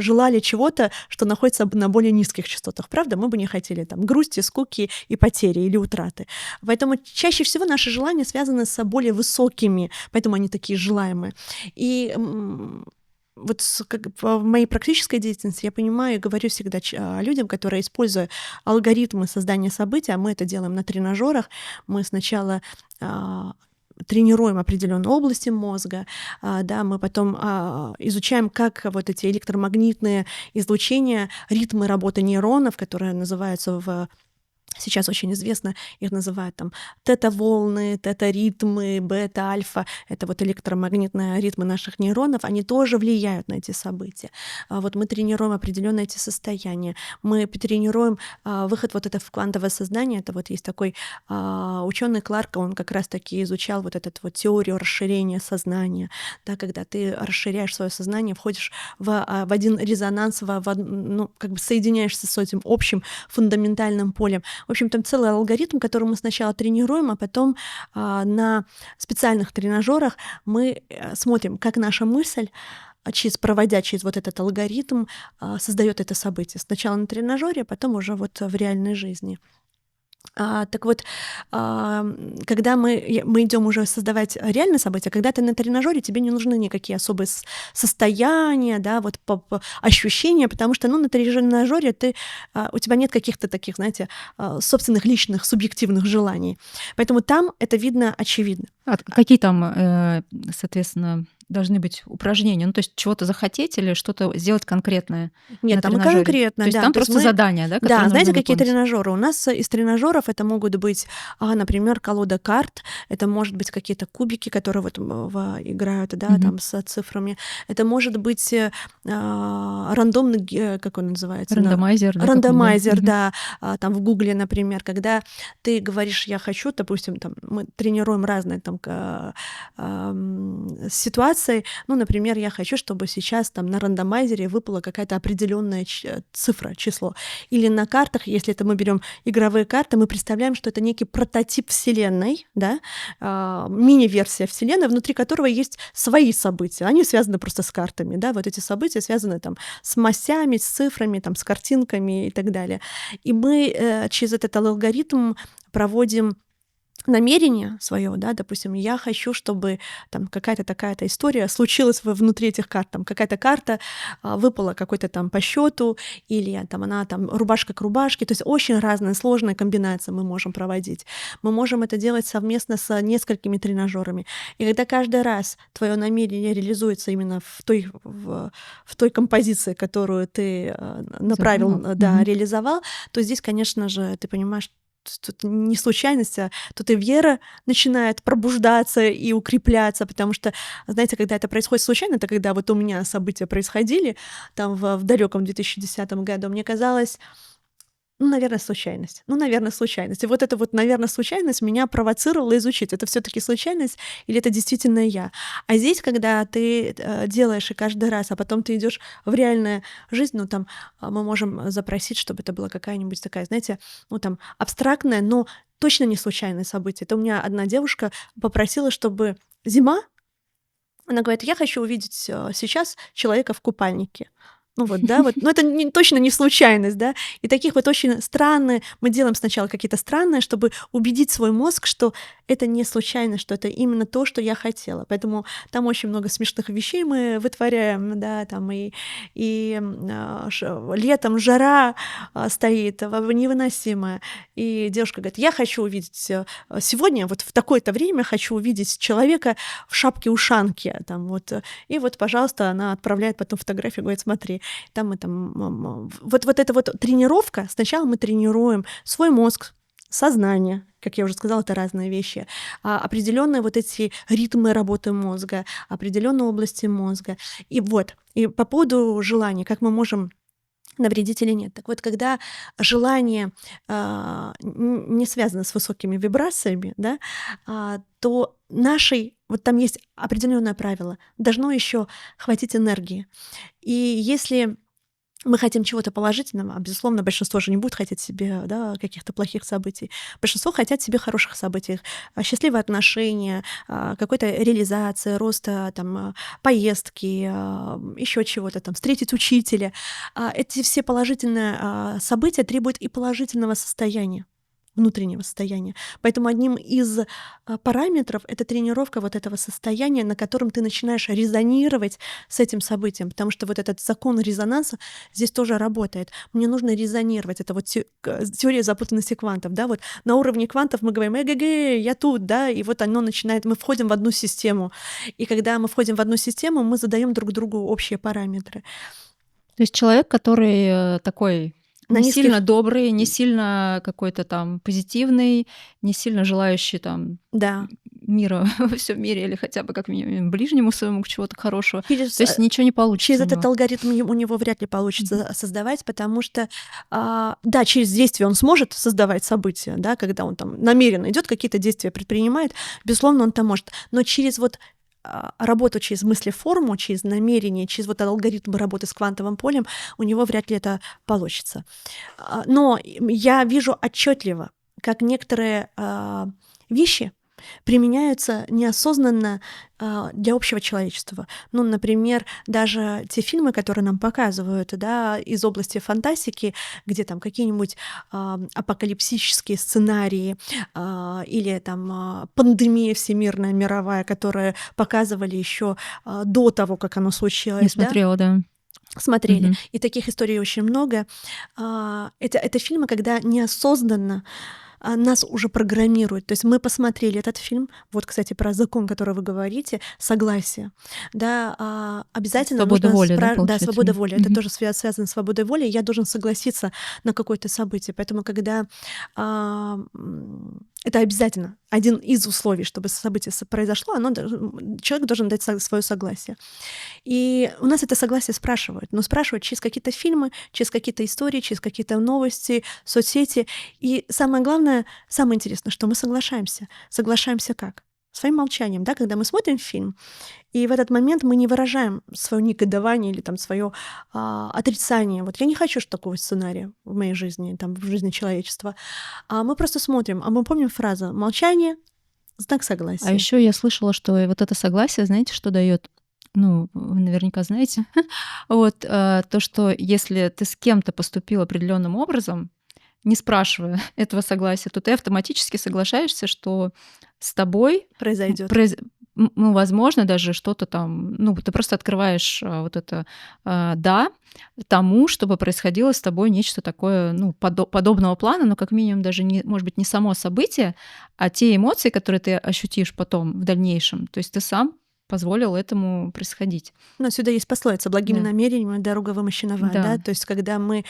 Speaker 1: желали чего-то, что находится на более низких частотах. Правда? Мы бы не хотели там грусти, скуки и потери или утраты. Поэтому чаще всего наши желания связаны с более высокими, поэтому они такие желаемые. И вот в моей практической деятельности я понимаю и говорю всегда людям, которые, используя алгоритмы создания событий, а мы это делаем на тренажерах, мы сначала тренируем определенные области мозга, да, мы потом изучаем, как вот эти электромагнитные излучения, ритмы работы нейронов, которые называются сейчас очень известно, их называют там тета-волны, тета-ритмы, бета-альфа. Это вот электромагнитные ритмы наших нейронов, они тоже влияют на эти события. Вот мы тренируем определенные эти состояния. Мы тренируем выход вот это в квантовое сознание. Это вот есть такой ученый Кларк, он как раз-таки изучал вот эту вот теорию расширения сознания, да, когда ты расширяешь свое сознание, входишь в один резонанс, как бы соединяешься с этим общим фундаментальным полем. В общем, там целый алгоритм, который мы сначала тренируем, а потом на специальных тренажерах мы смотрим, как наша мысль, проводя через вот этот алгоритм, создает это событие. Сначала на тренажере, а потом уже вот в реальной жизни. Так вот, когда мы идем уже создавать реальные события, когда ты на тренажере, тебе не нужны никакие особые состояния, да, вот ощущения, потому что, на тренажере у тебя нет каких-то таких, знаете, собственных личных субъективных желаний. Поэтому там это видно очевидно.
Speaker 2: Какие там, соответственно, должны быть упражнения? То есть чего-то захотеть или что-то сделать конкретное?
Speaker 1: Нет,
Speaker 2: на
Speaker 1: там
Speaker 2: тренажере?
Speaker 1: конкретно,
Speaker 2: То есть
Speaker 1: да.
Speaker 2: там просто задания, да?
Speaker 1: Да, знаете, какие
Speaker 2: выполнить?
Speaker 1: тренажеры? У нас из тренажеров это могут быть, например, колода карт, это может быть какие-то кубики, которые играют, да, там с цифрами. Это может быть рандомный, как он называется?
Speaker 2: Рандомайзер, да?
Speaker 1: Рандомайзер, да. Там в Гугле, например, когда ты говоришь, я хочу, допустим, там мы тренируем разные там ситуации. Например, я хочу, чтобы сейчас там на рандомайзере выпала какая-то определенная цифра, число. Или на картах, если это мы берем игровые карты, мы представляем, что это некий прототип Вселенной, да, мини-версия Вселенной, внутри которого есть свои события. Они связаны просто с картами, да, вот эти события связаны там с масями, с цифрами, там, с картинками и так далее. И мы через этот алгоритм проводим намерение свое, да, допустим, я хочу, чтобы там какая-то такая-то история случилась внутри этих карт, там какая-то карта выпала какой-то там по счету, или там она там рубашка к рубашке, то есть очень разные сложные комбинации мы можем проводить. Мы можем это делать совместно с несколькими тренажерами. И когда каждый раз твое намерение реализуется именно в той композиции, которую ты направил, да, реализовал, то здесь, конечно же, ты понимаешь, тут не случайность, а тут и вера начинает пробуждаться и укрепляться, потому что, знаете, когда это происходит случайно, это когда вот у меня события происходили там в далеком 2010 году, мне казалось, Ну, наверное, случайность. Ну, наверное, случайность. И вот эта вот, наверное, случайность меня провоцировала изучить, это все таки случайность или это действительно я. А здесь, когда ты, делаешь и каждый раз, а потом ты идешь в реальную жизнь, ну, там, мы можем запросить, чтобы это была какая-нибудь такая, знаете, ну, там, абстрактная, но точно не случайное событие. Это у меня одна девушка попросила, чтобы зима, она говорит: "Я хочу увидеть, сейчас человека в купальнике". Ну вот, да, вот, но это точно не случайность, да. И таких вот очень странные мы делаем сначала какие-то странные, чтобы убедить свой мозг, что это не случайно, что это именно то, что я хотела. Поэтому там очень много смешных вещей мы вытворяем, да, там летом жара, стоит невыносимая, и девушка говорит: "Я хочу увидеть, сегодня, вот в такое-то время хочу увидеть человека в шапке-ушанке". Там вот, и вот, пожалуйста, она отправляет потом фотографию, говорит: "Смотри". Там мы там, вот эта вот тренировка. Сначала мы тренируем свой мозг, сознание, как я уже сказала, это разные вещи, определенные вот эти ритмы работы мозга, определенные области мозга. И вот, и по поводу желания, как мы можем навредить или нет. Так вот, когда желание не связано с высокими вибрациями, да, то нашей, вот там есть определенное правило, должно еще хватить энергии. И если мы хотим чего-то положительного, а, безусловно, большинство же не будет хотеть себе, да, каких-то плохих событий. Большинство хотят себе хороших событий, счастливые отношения, какой-то реализации, роста, там, поездки, еще чего-то там, встретить учителя. Эти все положительные события требуют и положительного состояния, внутреннего состояния. Поэтому одним из параметров это тренировка вот этого состояния, на котором ты начинаешь резонировать с этим событием, потому что вот этот закон резонанса здесь тоже работает. Мне нужно резонировать. Это вот теория запутанности квантов, да, вот на уровне квантов мы говорим: "Эге-ге, я тут", да, и вот оно начинает, мы входим в одну систему. И когда мы входим в одну систему, мы задаем друг другу общие параметры.
Speaker 2: То есть человек, который такой
Speaker 1: На
Speaker 2: не
Speaker 1: низких
Speaker 2: сильно добрый, не сильно какой-то там позитивный, не сильно желающий там
Speaker 1: Да.
Speaker 2: мира во всем мире или хотя бы как минимум ближнему своему к чего-то хорошего.
Speaker 1: Через,
Speaker 2: То есть ничего не получится
Speaker 1: через
Speaker 2: у
Speaker 1: этот
Speaker 2: него.
Speaker 1: алгоритм у него вряд ли получится создавать, потому что, да, через действие он сможет создавать события, да, когда он там намеренно идет, какие-то действия предпринимает, безусловно, он там может. Но через вот работу через мыслеформу, через намерение, через вот алгоритм работы с квантовым полем у него вряд ли это получится. Но я вижу отчетливо, как некоторые вещи применяются неосознанно для общего человечества. Ну, например, даже те фильмы, которые нам показывают, да, из области фантастики, где там какие-нибудь апокалипсические сценарии или там пандемия всемирная, мировая, которая показывали еще до того, как оно
Speaker 2: Не
Speaker 1: случилось, да,
Speaker 2: смотрела, да.
Speaker 1: смотрели.
Speaker 2: Мгм.
Speaker 1: И таких историй очень много. Это фильмы, когда неосознанно нас уже программируют. То есть мы посмотрели этот фильм, вот, кстати, про закон, который вы говорите, согласие, да, обязательно
Speaker 2: Свобода
Speaker 1: нужно
Speaker 2: воли, да,
Speaker 1: да,
Speaker 2: получается у
Speaker 1: свобода
Speaker 2: них?
Speaker 1: воли, это
Speaker 2: Мгм.
Speaker 1: тоже связано с свободой воли, я должен согласиться на какое-то событие, поэтому когда это обязательно один из условий, чтобы событие произошло, человек должен дать свое согласие. И у нас это согласие спрашивают, но спрашивают через какие-то фильмы, через какие-то истории, через какие-то новости, соцсети. И самое главное, самое интересное, что мы соглашаемся. Соглашаемся как? Своим молчанием, да, когда мы смотрим фильм, и в этот момент мы не выражаем свое негодование или там свое отрицание. Вот я не хочу такого сценария в моей жизни, там, в жизни человечества. А мы просто смотрим, а мы помним фразу «молчание– знак
Speaker 2: А
Speaker 1: согласия».
Speaker 2: еще я слышала, что и вот это согласие, знаете, что дает? Ну, вы наверняка знаете. Вот, то, что если ты с кем-то поступил определенным образом, не спрашивая этого согласия, то ты автоматически соглашаешься, что с тобой
Speaker 1: Произойдет.
Speaker 2: ну, возможно, даже что-то там, ну, ты просто открываешь вот это «да» тому, чтобы происходило с тобой нечто такое, ну, подобного плана, но как минимум даже, не, может быть, не само событие, а те эмоции, которые ты ощутишь потом в дальнейшем. То есть ты сам позволил этому происходить.
Speaker 1: Но сюда есть пословица: «Благими
Speaker 2: Да.
Speaker 1: намерениями дорога вымощена в ад», да.
Speaker 2: Да.
Speaker 1: То есть когда мы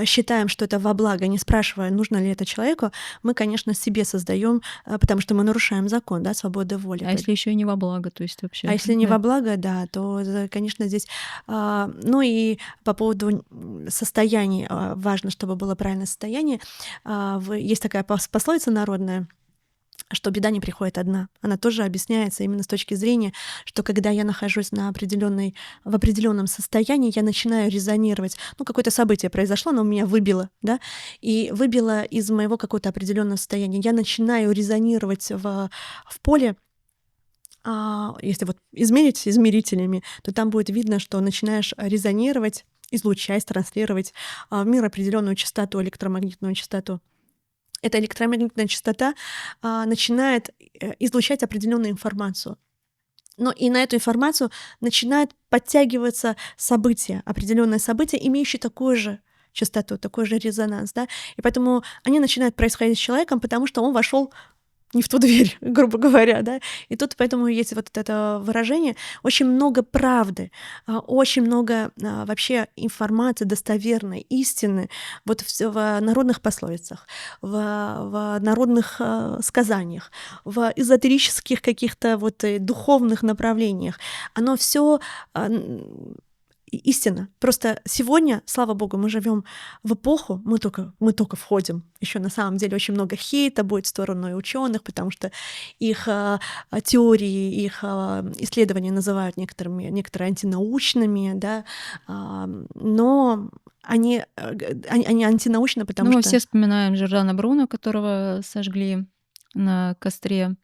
Speaker 1: считаем, что это во благо, не спрашивая, нужно ли это человеку, мы, конечно, себе создаем, потому что мы нарушаем закон, да, свободы воли.
Speaker 2: А если еще и не во благо, то есть
Speaker 1: А
Speaker 2: вообще,
Speaker 1: если не во
Speaker 2: да.
Speaker 1: благо, да, то, конечно, здесь. Ну и по поводу состояний, важно, чтобы было правильное состояние. Есть такая пословица народная, что беда не приходит одна. Она тоже объясняется именно с точки зрения, что когда я нахожусь в определенном состоянии, я начинаю резонировать. Ну, какое-то событие произошло, оно меня выбило, да, и выбило из моего какого-то определенного состояния. Я начинаю резонировать в поле. Если вот измерить измерителями, то там будет видно, что начинаешь резонировать, излучать, транслировать в мир определенную частоту, электромагнитную частоту. Эта электромагнитная частота начинает излучать определенную информацию. Но и на эту информацию начинают подтягиваться события, определенные события, имеющие такую же частоту, такой же резонанс, да, и поэтому они начинают происходить с человеком, потому что он вошел не в ту дверь, грубо говоря, да. И тут поэтому есть вот это выражение. Очень много правды, очень много вообще информации достоверной, истины вот в народных пословицах, в народных сказаниях, в эзотерических каких-то вот духовных направлениях. Оно все истина. Просто сегодня, слава богу, мы живем в эпоху, мы только входим. Еще на самом деле очень много хейта будет в сторону и ученых, потому что их теории, их исследования называют некоторые антинаучными, да, но они антинаучны, потому
Speaker 2: Ну, мы
Speaker 1: что.
Speaker 2: все вспоминаем Джордано Бруно, которого сожгли на костре.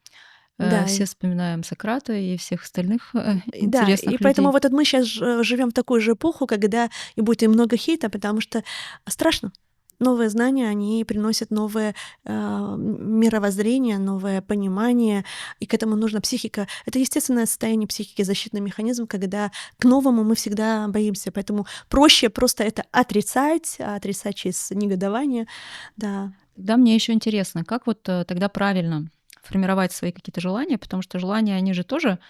Speaker 1: Да,
Speaker 2: Все вспоминаем Сократа и всех остальных
Speaker 1: да, и
Speaker 2: интересных
Speaker 1: поэтому
Speaker 2: людей.
Speaker 1: вот мы сейчас живем в такую же эпоху, когда и будет и много хейта, потому что страшно. Новые знания, они приносят новое мировоззрение, новое понимание, и к этому нужна психика. Это естественное состояние психики, защитный механизм, когда к новому мы всегда боимся. Поэтому проще просто это отрицать через негодование. Да.
Speaker 2: Да, мне еще интересно, как вот тогда правильно формировать свои какие-то желания, потому что желания, они же тоже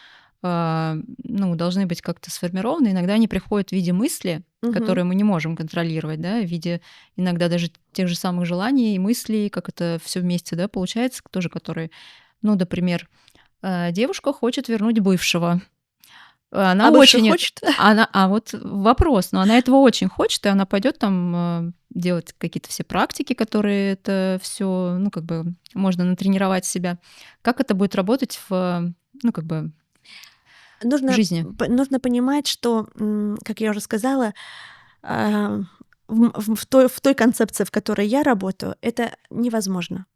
Speaker 2: ну, должны быть как-то сформированы. Иногда они приходят в виде мысли,
Speaker 1: Мгм.
Speaker 2: которые мы не можем контролировать, да, в виде иногда даже тех же самых желаний и мыслей, как это все вместе, да, получается, тоже которые, ну, например, девушка хочет вернуть бывшего. Она
Speaker 1: А бывший
Speaker 2: очень
Speaker 1: хочет?
Speaker 2: а вот вопрос, но она этого очень хочет, и она пойдет там делать какие-то все практики, которые это все, ну, как бы можно натренировать себя. Как это будет работать ну, как бы в
Speaker 1: Нужно
Speaker 2: жизни?
Speaker 1: нужно понимать, что, как я уже сказала, а, в той концепции, в которой я работаю, это невозможно.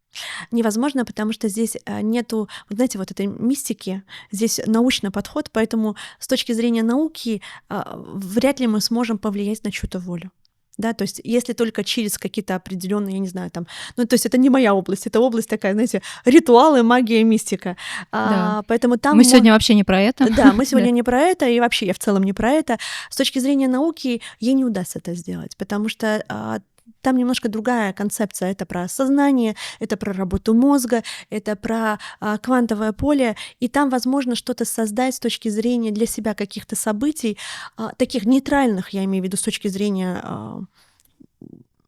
Speaker 1: Невозможно, потому что здесь нету, вот знаете, вот этой мистики, здесь научный подход, поэтому с точки зрения науки вряд ли мы сможем повлиять на чью-то волю. Да, то есть если только через какие-то определенные, я не знаю, там, ну, то есть это не моя область, это область такая, знаете, ритуалы, магия, мистика.
Speaker 2: Да.
Speaker 1: Поэтому там
Speaker 2: Мы сегодня вообще не про это.
Speaker 1: да, мы
Speaker 2: Да.
Speaker 1: сегодня не про это, и вообще я в целом не про это. С точки зрения науки ей не удастся это сделать, потому что там немножко другая концепция. Это про сознание, это про работу мозга, это про квантовое поле, и там возможно что-то создать с точки зрения для себя каких-то событий, таких нейтральных, я имею в виду, с точки зрения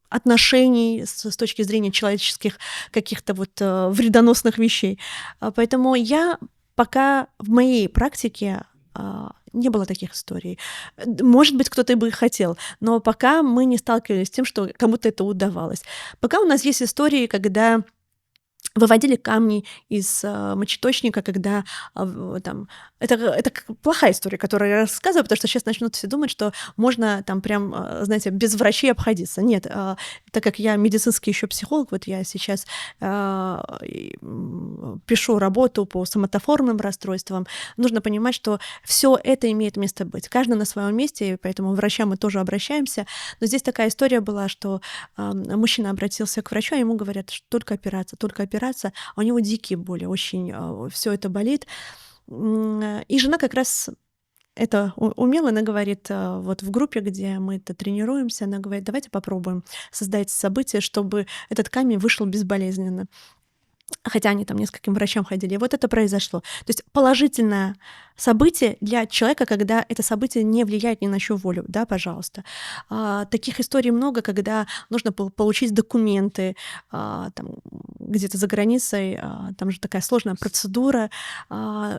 Speaker 1: отношений, с точки зрения человеческих каких-то вот вредоносных вещей. Поэтому я пока в моей практике не было таких историй. Может быть, кто-то бы и хотел, но пока мы не сталкивались с тем, что кому-то это удавалось. Пока у нас есть истории, когда выводили камни из мочеточника, когда там. Это плохая история, которую я рассказываю, потому что сейчас начнут все думать, что можно там прям, знаете, без врачей обходиться. Нет, так как я медицинский еще психолог, вот я сейчас пишу работу по соматоформным расстройствам, нужно понимать, что все это имеет место быть. Каждый на своем месте, и поэтому к врачам мы тоже обращаемся. Но здесь такая история была, что мужчина обратился к врачу, а ему говорят, что только операция, а у него дикие боли, очень все это болит. И жена как раз это умела, она говорит, вот в группе, где мы это тренируемся, она говорит, давайте попробуем создать событие, чтобы этот камень вышел безболезненно. Хотя они там нескольким врачам ходили. И вот это произошло. То есть положительная событие для человека, когда это событие не влияет ни на чью волю, да, пожалуйста. Таких историй много, когда нужно получить документы, там, где-то за границей, там же такая сложная процедура,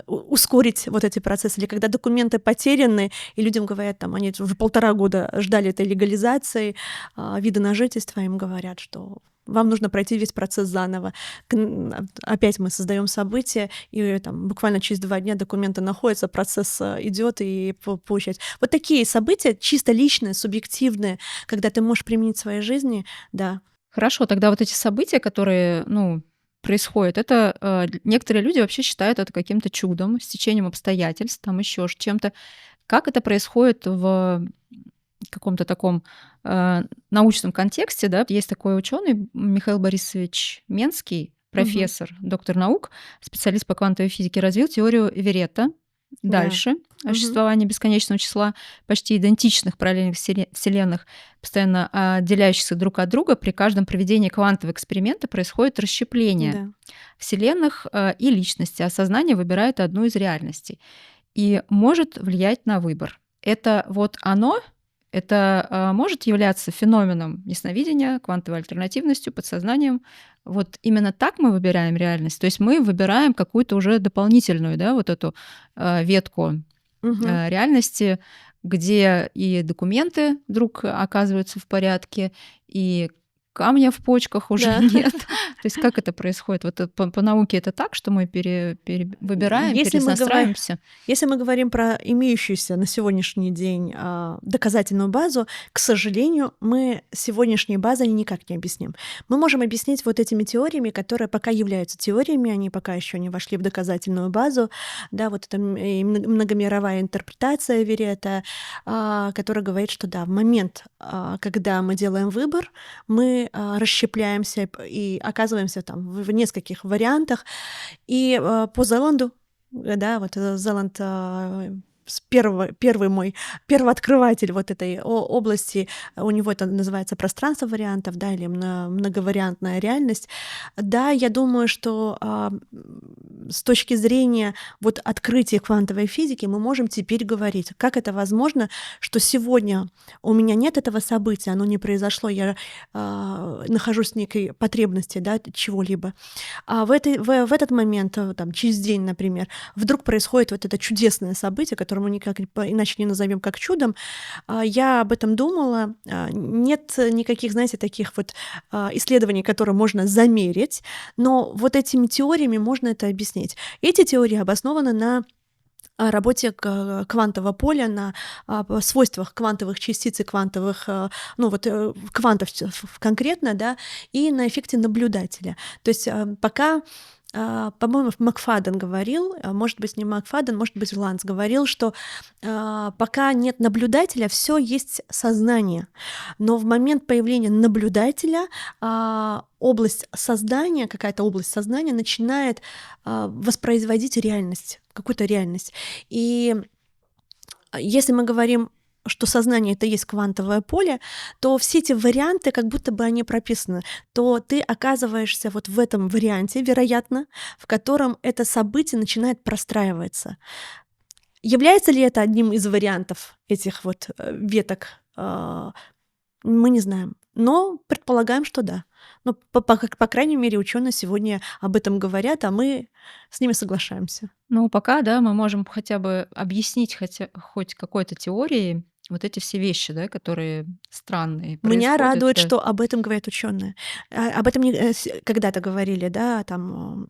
Speaker 1: ускорить вот эти процессы. Или когда документы потеряны, и людям говорят, там, они уже 1,5 года ждали этой легализации, вида на жительство, им говорят, что вам нужно пройти весь процесс заново. Опять мы создаем события, и там буквально через 2 дня документы находятся, процесс идет и получать. Вот такие события, чисто личные, субъективные, когда ты можешь применить в своей жизни, да.
Speaker 2: Хорошо, тогда вот эти события, которые, происходят, это некоторые люди вообще считают это каким-то чудом, стечением обстоятельств, там еще чем-то. Как это происходит в каком-то таком научном контексте, да? Есть такой ученый Михаил Борисович Менский, профессор, доктор наук, специалист по квантовой физике, развил теорию Эверетта. Дальше о существовании бесконечного числа почти идентичных параллельных вселенных, постоянно отделяющихся друг от друга, при каждом проведении квантового эксперимента происходит расщепление вселенных и личности, а сознание выбирает одну из реальностей и может влиять на выбор. Это вот оно. Это может являться феноменом ясновидения, квантовой альтернативностью, подсознанием. Вот именно так мы выбираем реальность. То есть мы выбираем какую-то уже дополнительную, да, вот эту ветку реальности, где и документы вдруг оказываются в порядке, и камня в почках уже нет. То есть как это происходит? Вот по науке это так, что мы выбираем, перенастраиваемся?
Speaker 1: Если мы говорим про имеющуюся на сегодняшний день доказательную базу, к сожалению, мы сегодняшней базой никак не объясним. Мы можем объяснить вот этими теориями, которые пока являются теориями, они пока еще не вошли в доказательную базу. Да, вот это многомировая интерпретация Эверетта, которая говорит, что да, в момент, когда мы делаем выбор, мы расщепляемся и оказываемся там в нескольких вариантах. И по Зеланду, да, вот Зеланд первый мой первооткрыватель вот этой области, у него это называется пространство вариантов, да, или многовариантная реальность. Да, я думаю, что с точки зрения вот открытия квантовой физики мы можем теперь говорить, как это возможно, что сегодня у меня нет этого события, оно не произошло, я нахожусь в некой потребности, да, чего-либо. А в этот момент, там, через день, например, вдруг происходит вот это чудесное событие, которое мы никак иначе не назовем как чудом. Я об этом думала. Нет никаких, знаете, таких вот исследований, которые можно замерить, но вот этими теориями можно это объяснить. Эти теории обоснованы на работе квантового поля, на свойствах квантовых частиц и квантовых, квантов конкретно, да, и на эффекте наблюдателя. То есть пока, по-моему, Макфаден говорил, может быть, не Макфаден, может быть, Ланс говорил, что пока нет наблюдателя, все есть сознание. Но в момент появления наблюдателя область сознания, какая-то область сознания начинает воспроизводить реальность, какую-то реальность. И если мы говорим, что сознание — это есть квантовое поле, то все эти варианты, как будто бы они прописаны, то ты оказываешься вот в этом варианте, вероятно, в котором это событие начинает простраиваться. Является ли это одним из вариантов этих вот веток? Мы не знаем, но предполагаем, что да. Ну, по крайней мере, ученые сегодня об этом говорят, а мы с ними соглашаемся.
Speaker 2: Ну, пока, да, мы можем хотя бы объяснить хоть какой-то теорией вот эти все вещи, да, которые странные происходят.
Speaker 1: Меня радует, что об этом говорят ученые. Об этом когда-то говорили, да, там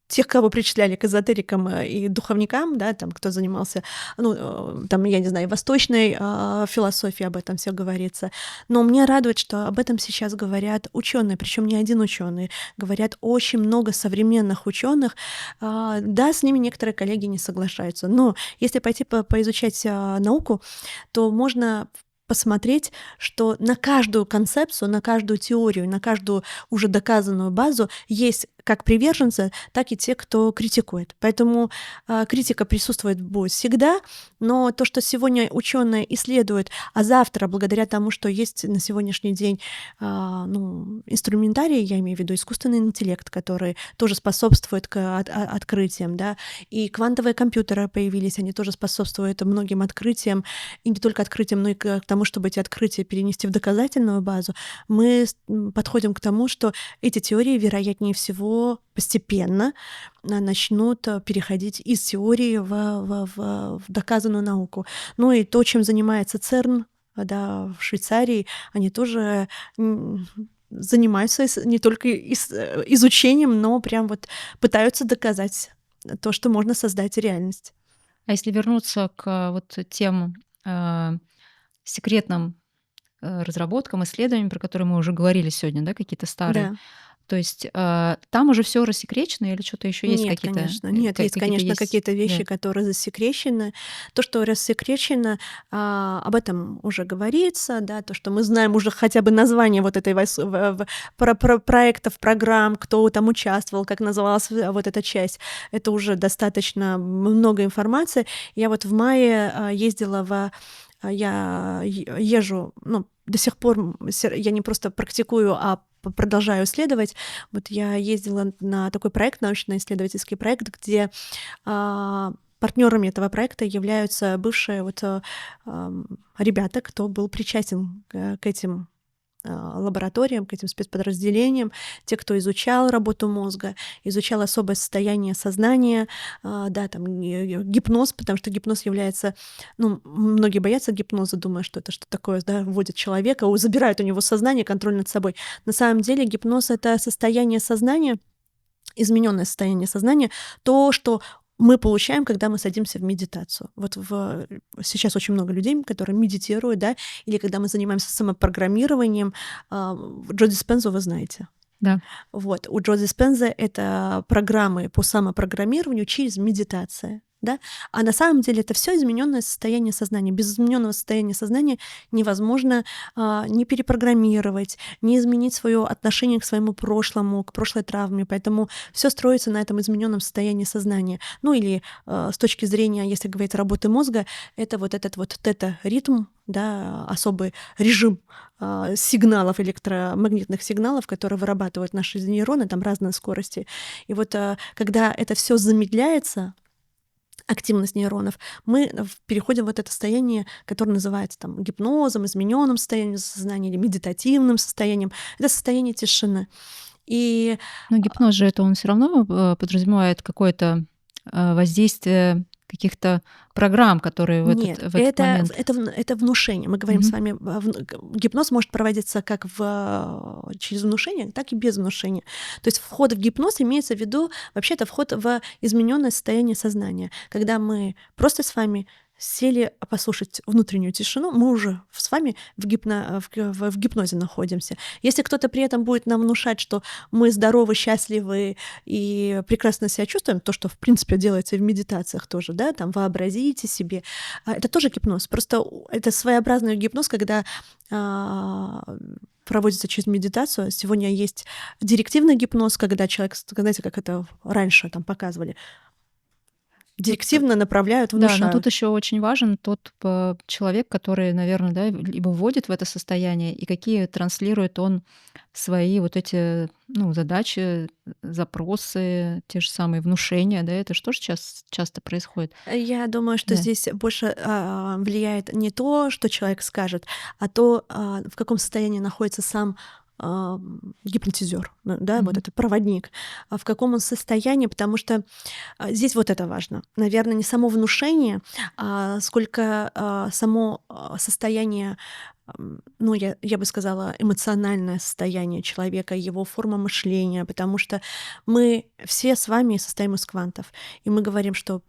Speaker 1: тех, кого причисляли к эзотерикам и духовникам, да, там, кто занимался, там, я не знаю, восточной философией, об этом все говорится. Но мне радует, что об этом сейчас говорят ученые, причем не один ученый, говорят очень много современных ученых. Да, с ними некоторые коллеги не соглашаются, но если пойти поизучать науку, то можно посмотреть, что на каждую концепцию, на каждую теорию, на каждую уже доказанную базу есть как приверженцы, так и те, кто критикует. Поэтому критика присутствует будет всегда, но то, что сегодня ученые исследуют, а завтра, благодаря тому, что есть на сегодняшний день инструментарий, я имею в виду искусственный интеллект, который тоже способствует к открытиям, да, и квантовые компьютеры появились, они тоже способствуют многим открытиям, и не только открытиям, но и к тому, чтобы эти открытия перенести в доказательную базу, мы подходим к тому, что эти теории, вероятнее всего, постепенно начнут переходить из теории в доказанную науку. Ну и то, чем занимается ЦЕРН, да, в Швейцарии, они тоже занимаются не только изучением, но прям вот пытаются доказать то, что можно создать реальность.
Speaker 2: А если вернуться к вот тем секретным разработкам, исследованиям, про которые мы уже говорили сегодня, да, какие-то старые,
Speaker 1: Да.
Speaker 2: то есть там уже все рассекречено или что-то еще есть
Speaker 1: Нет,
Speaker 2: какие-то?
Speaker 1: конечно. Нет, есть, конечно, какие-то вещи,
Speaker 2: Да.
Speaker 1: которые засекречены. То, что рассекречено, об этом уже говорится, да, то, что мы знаем уже хотя бы название вот этой проектов, программ, кто там участвовал, как называлась вот эта часть. Это уже достаточно много информации. Я вот в мае ездила я езжу, до сих пор я не просто практикую, а продолжаю исследовать. Вот я ездила на такой проект, научно-исследовательский проект, где партнерами этого проекта являются бывшие ребята, кто был причастен к этим лабораториям, к этим спецподразделениям, те, кто изучал работу мозга, изучал особое состояние сознания, да, там гипноз, потому что гипноз является, многие боятся гипноза, думая, что это что такое, да, вводят человека, забирают у него сознание, контроль над собой. На самом деле гипноз — это состояние сознания, измененное состояние сознания, то, что мы получаем, когда мы садимся в медитацию. Сейчас очень много людей, которые медитируют, да, или когда мы занимаемся самопрограммированием. Джо Диспензу вы знаете.
Speaker 2: Да.
Speaker 1: Вот. У Джо Диспенза это программы по самопрограммированию через медитацию. Да? А на самом деле это все измененное состояние сознания. Без измененного состояния сознания невозможно не перепрограммировать, не изменить свое отношение к своему прошлому, к прошлой травме. Поэтому все строится на этом измененном состоянии сознания. Ну или с точки зрения, если говорить работы мозга, это вот этот вот тета-ритм, да, особый режим сигналов, электромагнитных сигналов, которые вырабатывают наши нейроны, там разные скорости. И вот когда это все замедляется, активность нейронов, мы переходим в это состояние, которое называется там гипнозом, измененным состоянием сознания или медитативным состоянием. Это состояние тишины.
Speaker 2: Но гипноз же он все равно подразумевает какое-то воздействие каких-то программ, которые в
Speaker 1: Нет,
Speaker 2: этот момент.
Speaker 1: это внушение. Мы говорим с вами, гипноз может проводиться как через внушение, так и без внушения. То есть вход в гипноз имеется в виду, вообще-то, вход в измененное состояние сознания. Когда мы просто с вами сели послушать внутреннюю тишину, мы уже с вами в гипнозе находимся. Если кто-то при этом будет нам внушать, что мы здоровы, счастливы и прекрасно себя чувствуем, то, что, в принципе, делается и в медитациях тоже, да, там, вообразите себе, это тоже гипноз. Просто это своеобразный гипноз, когда проводится через медитацию. Сегодня есть директивный гипноз, когда человек, знаете, как это раньше там показывали, директивно направляют, внушают.
Speaker 2: Да, но тут еще очень важен тот человек, который, наверное, да, либо вводит в это состояние, и какие транслирует он свои вот эти задачи, запросы, те же самые внушения, да, это что же сейчас часто происходит?
Speaker 1: Я думаю, что
Speaker 2: Да.
Speaker 1: здесь больше влияет не то, что человек скажет, а то, в каком состоянии находится сам гипнотизер, да, вот этот проводник, в каком он состоянии, потому что здесь вот это важно. Наверное, не само внушение, сколько само состояние, я бы сказала, эмоциональное состояние человека, его форма мышления, потому что мы все с вами состоим из квантов, и мы говорим, что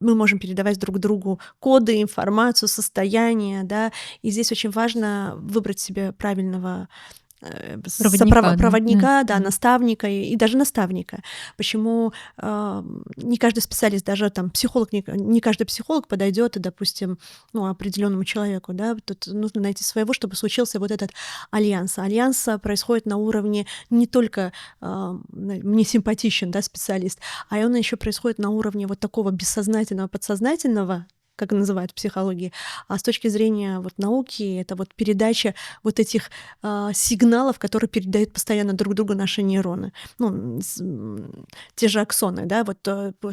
Speaker 1: мы можем передавать друг другу коды, информацию, состояние, да, и здесь очень важно выбрать себе правильного
Speaker 2: Проводника, да.
Speaker 1: проводника, да,
Speaker 2: Мгм.
Speaker 1: наставника и даже наставника. Почему не каждый специалист, даже там психолог, не каждый психолог подойдет, допустим, ну, определенному человеку, да, тут нужно найти своего, чтобы случился вот этот альянс. Альянс происходит на уровне не только мне симпатичен, да, специалист, а он еще происходит на уровне вот такого бессознательного, подсознательного, как называют в психологии, а с точки зрения вот науки это вот передача вот этих сигналов, которые передают постоянно друг другу наши нейроны. Ну, те же аксоны, да, вот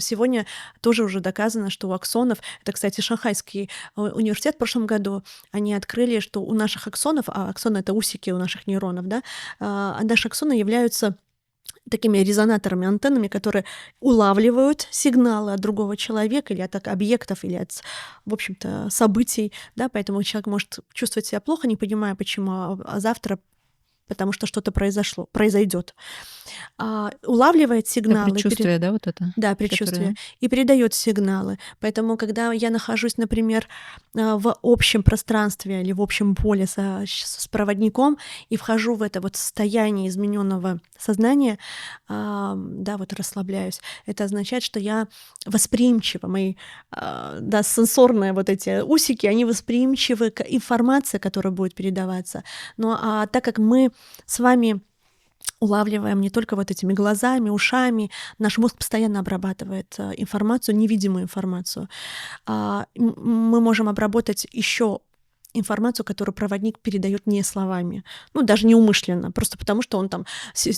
Speaker 1: сегодня тоже уже доказано, что у аксонов, это, кстати, Шанхайский университет в прошлом году, они открыли, что у наших аксонов, а аксоны — это усики у наших нейронов, да, наши аксоны являются такими резонаторами, антеннами, которые улавливают сигналы от другого человека или от объектов, или от, в общем-то, событий, да, поэтому человек может чувствовать себя плохо, не понимая, почему, а завтра потому что что-то произойдет. Улавливает
Speaker 2: Это
Speaker 1: сигналы,
Speaker 2: предчувствие, да, вот это,
Speaker 1: да, предчувствие,
Speaker 2: которое
Speaker 1: и передает сигналы. Поэтому, когда я нахожусь, например, в общем пространстве или в общем поле с проводником и вхожу в это вот состояние измененного сознания, да, вот расслабляюсь, это означает, что я восприимчива, мои, да, сенсорные вот эти усики, они восприимчивы к информации, которая будет передаваться. Ну, а так как мы с вами улавливаем не только вот этими глазами, ушами. Наш мозг постоянно обрабатывает информацию, невидимую информацию. Мы можем обработать еще информацию, которую проводник передает не словами, ну, даже неумышленно, просто потому что он там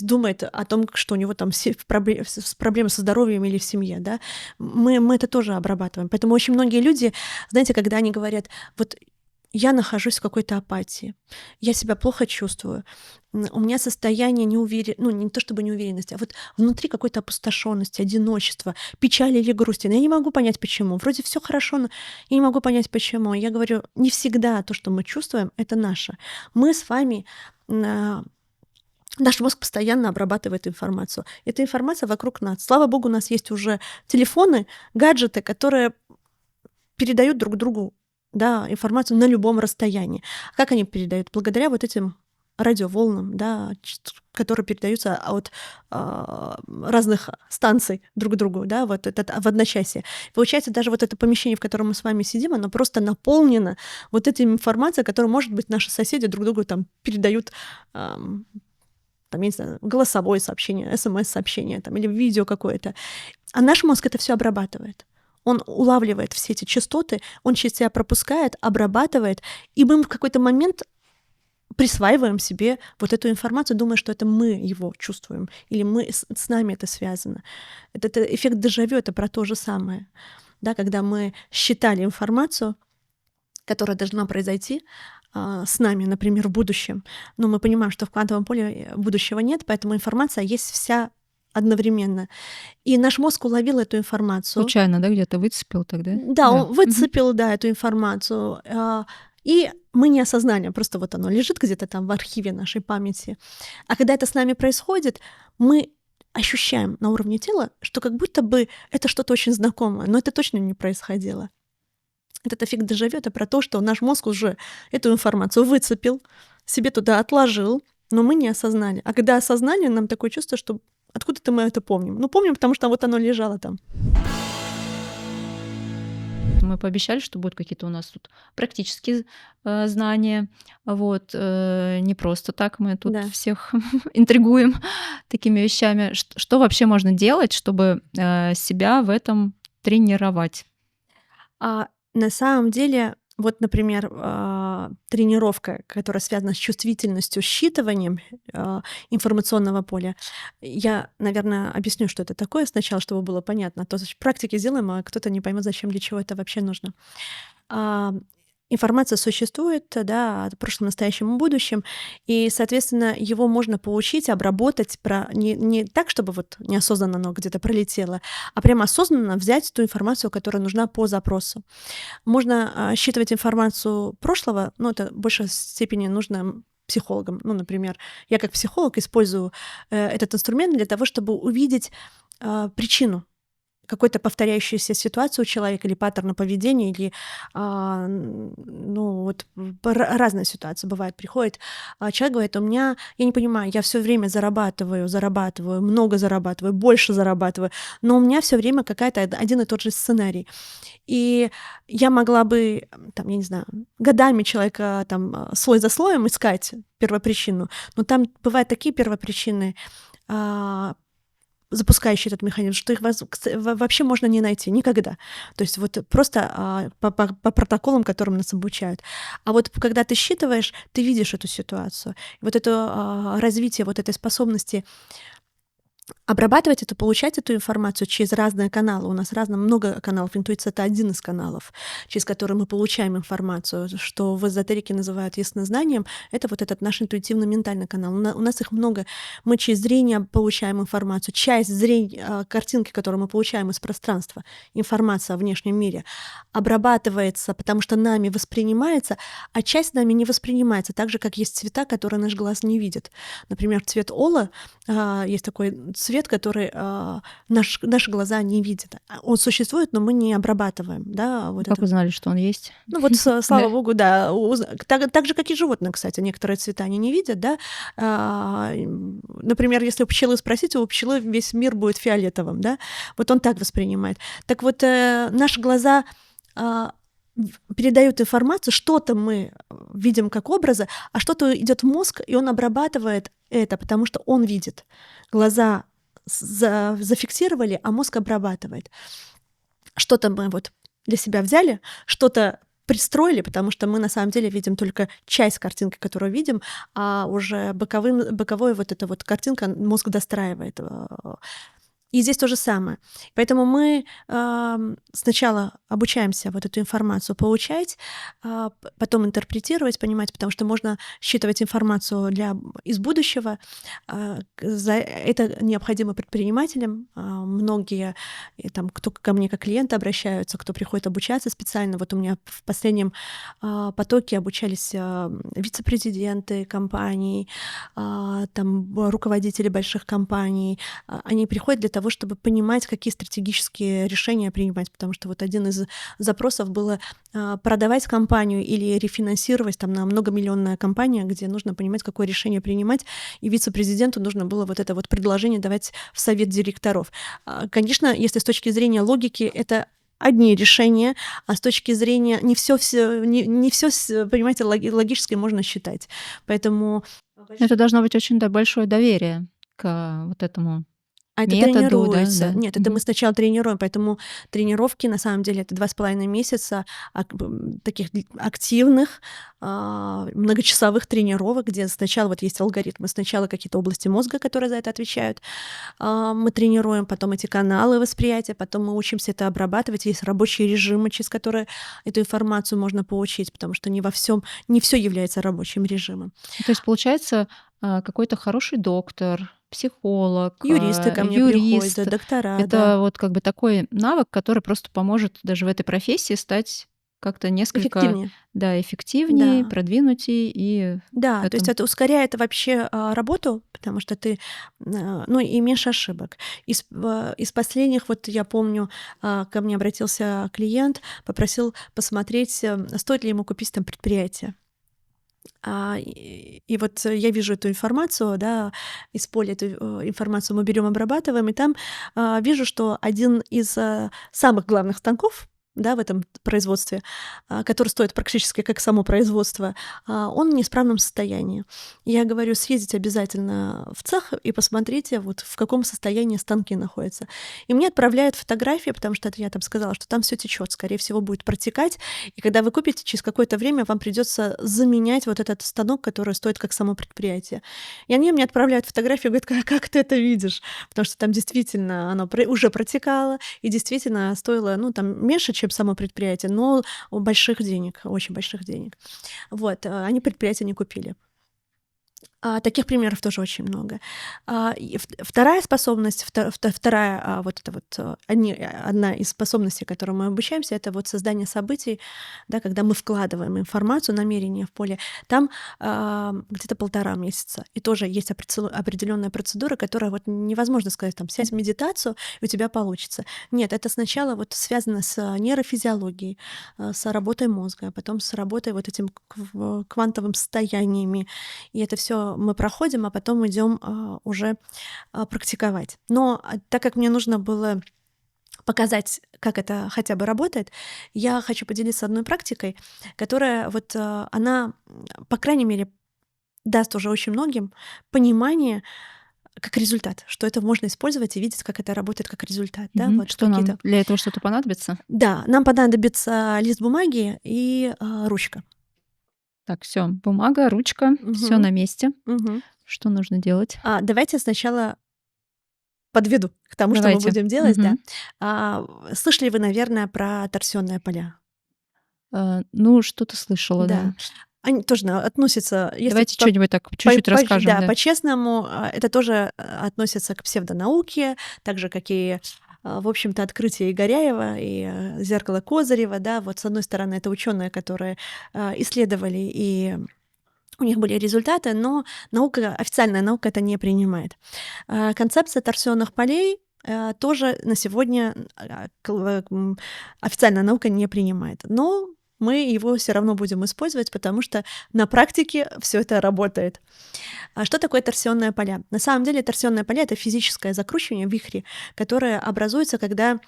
Speaker 1: думает о том, что у него там проблемы со здоровьем или в семье, да, мы это тоже обрабатываем. Поэтому очень многие люди, знаете, когда они говорят, вот я нахожусь в какой-то апатии, я себя плохо чувствую, у меня состояние неуверенности, ну, не то чтобы неуверенности, а вот внутри какой-то опустошенности, одиночества, печали или грусти. Но я не могу понять, почему. Вроде все хорошо, но я не могу понять, почему. Я говорю, не всегда то, что мы чувствуем, это наше. Мы с вами наш мозг постоянно обрабатывает информацию. Эта информация вокруг нас. Слава богу, у нас есть уже телефоны, гаджеты, которые передают друг другу, да, информацию на любом расстоянии. Как они передают? Благодаря вот этим радиоволнам, да, которые передаются от разных станций друг другу, да, вот это в одночасье. Получается, даже вот это помещение, в котором мы с вами сидим, оно просто наполнено вот этой информацией, которую, может быть, наши соседи друг другу там передают, там, я не знаю, голосовое сообщение, смс-сообщение там, или видео какое-то. А наш мозг это все обрабатывает. Он улавливает все эти частоты, он через себя пропускает, обрабатывает, и мы в какой-то момент присваиваем себе вот эту информацию, думая, что это мы его чувствуем, или мы с нами это связано. Это эффект дежавю, это про то же самое. Да, когда мы считали информацию, которая должна произойти с нами, например, в будущем, но мы понимаем, что в квантовом поле будущего нет, поэтому информация есть вся одновременно. И наш мозг уловил эту информацию.
Speaker 2: случайно, да, где-то выцепил тогда?
Speaker 1: Да, он выцепил, да, эту информацию. И мы не осознали, просто вот оно лежит где-то там в архиве нашей памяти. А когда это с нами происходит, мы ощущаем на уровне тела, что как будто бы это что-то очень знакомое, но это точно не происходило. Этот эффект дежавю — это про то, что наш мозг уже эту информацию выцепил, себе туда отложил, но мы не осознали. А когда осознали, нам такое чувство, что откуда-то мы это помним. Ну, помним, потому что вот оно лежало там.
Speaker 2: Мы пообещали, что будут какие-то у нас тут практические знания. Вот, не просто так мы тут
Speaker 1: Да.
Speaker 2: всех интригуем такими вещами. Что вообще можно делать, чтобы себя в этом тренировать?
Speaker 1: На самом деле, вот, например, тренировка, которая связана с чувствительностью, считыванием информационного поля. Я, наверное, объясню, что это такое сначала, чтобы было понятно. А то практики сделаем, а кто-то не поймет, зачем, для чего это вообще нужно. Информация существует, да, о прошлом, настоящем и будущем, и, соответственно, его можно получить, обработать не так, чтобы вот неосознанно оно где-то пролетело, а прямо осознанно взять ту информацию, которая нужна по запросу. Можно считывать информацию прошлого, но это в большей степени нужно психологам. Ну, например, я как психолог использую этот инструмент для того, чтобы увидеть причину какой-то повторяющаяся ситуация у человека или паттерна поведения, или, ну, вот разные ситуации бывают. Приходит человек, говорит: у меня, я не понимаю, я все время зарабатываю, много зарабатываю, больше зарабатываю, но у меня все время какая-то один и тот же сценарий. И я могла бы, там, я не знаю, годами человека там слой за слоем искать первопричину, но там бывают такие первопричины, а, запускающие этот механизм, что их вообще можно не найти никогда. То есть вот просто по протоколам, которым нас обучают. А вот когда ты считываешь, ты видишь эту ситуацию. И вот это развитие вот этой способности обрабатывать это, получать эту информацию через разные каналы. У нас много каналов. Интуиция — это один из каналов, через который мы получаем информацию, что в эзотерике называют яснознанием. Это вот этот наш интуитивно-ментальный канал. У нас их много. Мы через зрение получаем информацию. Часть зрения, картинки, которую мы получаем из пространства, информация о внешнем мире, обрабатывается, потому что нами воспринимается, а часть нами не воспринимается, так же, как есть цвета, которые наш глаз не видит. Например, цвет ола, есть такой цвет, который наши глаза не видят. Он существует, но мы не обрабатываем. Да, вот
Speaker 2: Как
Speaker 1: это.
Speaker 2: вы знали, что он есть?
Speaker 1: Ну вот, слава
Speaker 2: Да.
Speaker 1: богу, да. Так же, как и животные, кстати. Некоторые цвета они не видят. Да? Например, если у пчелы спросить, у пчелы весь мир будет фиолетовым. Да? Вот он так воспринимает. Так вот, наши глаза передают информацию, что-то мы видим как образы, а что-то идет в мозг, и он обрабатывает это, потому что он видит. Глаза зафиксировали, а мозг обрабатывает. Что-то мы вот для себя взяли, что-то пристроили, потому что мы на самом деле видим только часть картинки, которую видим, а уже боковой вот эта вот картинка мозг достраивает. И здесь то же самое. Поэтому мы сначала обучаемся вот эту информацию получать, потом интерпретировать, понимать, потому что можно считывать информацию из будущего. Это необходимо предпринимателям. Многие, кто ко мне как клиенты обращаются, кто приходит обучаться специально. Вот у меня в последнем потоке обучались вице-президенты компаний, руководители больших компаний. Они приходят для того, чтобы понимать, какие стратегические решения принимать, потому что вот один из запросов было продавать компанию или рефинансировать на многомиллионная компания, где нужно понимать, какое решение принимать, и вице-президенту нужно было вот это вот предложение давать в совет директоров. Конечно, если с точки зрения логики это одни решения, а с точки зрения не все, понимаете, логически можно считать. Поэтому
Speaker 2: Это должно быть очень большое доверие к вот этому
Speaker 1: А это
Speaker 2: методу, да,
Speaker 1: тренируется.
Speaker 2: да.
Speaker 1: Нет, это мы сначала тренируем, поэтому тренировки, на самом деле, это 2,5 месяца таких активных, многочасовых тренировок, где сначала вот есть алгоритмы, сначала какие-то области мозга, которые за это отвечают, мы тренируем, потом эти каналы восприятия, потом мы учимся это обрабатывать. Есть рабочие режимы, через которые эту информацию можно получить, потому что не все является рабочим режимом.
Speaker 2: То есть, получается, какой-то хороший доктор, психолог,
Speaker 1: Юристы ко мне приходят,
Speaker 2: юрист —
Speaker 1: доктора, да.
Speaker 2: это вот как бы такой навык, который просто поможет даже в этой профессии стать как-то несколько,
Speaker 1: Эффективнее.
Speaker 2: да, эффективнее,
Speaker 1: Да.
Speaker 2: продвинутей и в
Speaker 1: Да, то есть
Speaker 2: этом.
Speaker 1: это ускоряет вообще работу, потому что ты, ну, и меньше ошибок. Из последних, вот я помню, ко мне обратился клиент, попросил посмотреть, стоит ли ему купить там предприятие. И вот я вижу эту информацию, да, из поля эту информацию мы берем, обрабатываем, и там вижу, что один из самых главных станков, да, в этом производстве, который стоит практически как само производство, он в неисправном состоянии. Я говорю, съездите обязательно в цех и посмотрите, вот в каком состоянии станки находятся. И мне отправляют фотографии, потому что я там сказала, что там все течет, скорее всего, будет протекать. И когда вы купите, через какое-то время вам придется заменять вот этот станок, который стоит как само предприятие. И они мне отправляют фотографии, говорят, как ты это видишь? Потому что там действительно оно уже протекало, и действительно стоило, ну, там меньше, чем само предприятие, но больших денег, очень больших денег. Вот, они предприятие не купили. Таких примеров тоже очень много. И вторая способность, вторая, вот это вот, одна из способностей, которой мы обучаемся, это вот создание событий, да, когда мы вкладываем информацию, намерение в поле. Там где-то 1,5 месяца. И тоже есть определенная процедура, которая вот невозможно сказать, там, сядь в медитацию, и у тебя получится. Нет, это сначала вот связано с нейрофизиологией, с работой мозга, а потом с работой вот этим квантовым состояниями. И это все мы проходим, а потом идем уже практиковать. Но так как мне нужно было показать, как это хотя бы работает, я хочу поделиться одной практикой, которая вот она, по крайней мере, даст уже очень многим понимание как результат, что это можно использовать и видеть, как это работает как результат. Да? Вот
Speaker 2: Что нам
Speaker 1: какие-то...
Speaker 2: для этого что-то понадобится?
Speaker 1: Да, нам понадобится лист бумаги и ручка.
Speaker 2: Так, все, бумага, ручка, все
Speaker 1: Мгм.
Speaker 2: на месте.
Speaker 1: Мгм.
Speaker 2: Что нужно делать?
Speaker 1: Давайте сначала подведу к тому, что мы
Speaker 2: Давайте.
Speaker 1: будем делать, да.
Speaker 2: Мгм.
Speaker 1: Слышали вы, наверное, про торсионные поля?
Speaker 2: Ну, что-то слышала, да.
Speaker 1: Да. Они тоже относятся, если
Speaker 2: Давайте что-нибудь так чуть-чуть расскажем,
Speaker 1: да,
Speaker 2: да.
Speaker 1: по-честному, это тоже относится к псевдонауке, так же, как и, в общем-то, открытие Игоряева и зеркало Козырева, да. Вот с одной стороны, это ученые, которые исследовали, и у них были результаты, но официальная наука это не принимает. Концепция торсионных полей тоже на сегодня официальная наука не принимает. Но мы его все равно будем использовать, потому что на практике все это работает. Что такое торсионные поля? На самом деле торсионные поля — это физическое закручивание вихри, которое образуется, когда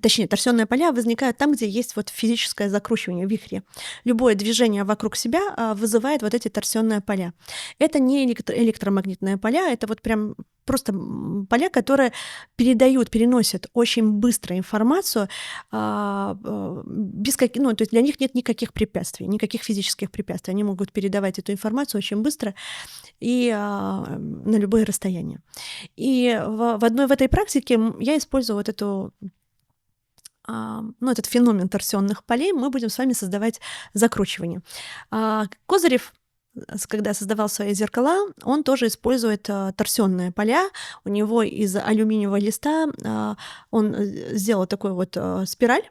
Speaker 1: точнее, торсионные поля возникают там, где есть вот физическое закручивание вихри. Любое движение вокруг себя вызывает вот эти торсионные поля. Это не электромагнитные поля, это вот прям просто поля, которые переносят очень быстро информацию, ну, то есть для них нет никаких препятствий, никаких физических препятствий. Они могут передавать эту информацию очень быстро и на любое расстояние. И в этой практике я использую вот эту ну, этот феномен торсионных полей, мы будем с вами создавать закручивание. Козырев, когда создавал свои зеркала, он тоже использует торсионные поля. У него из алюминиевого листа он сделал такой вот спираль,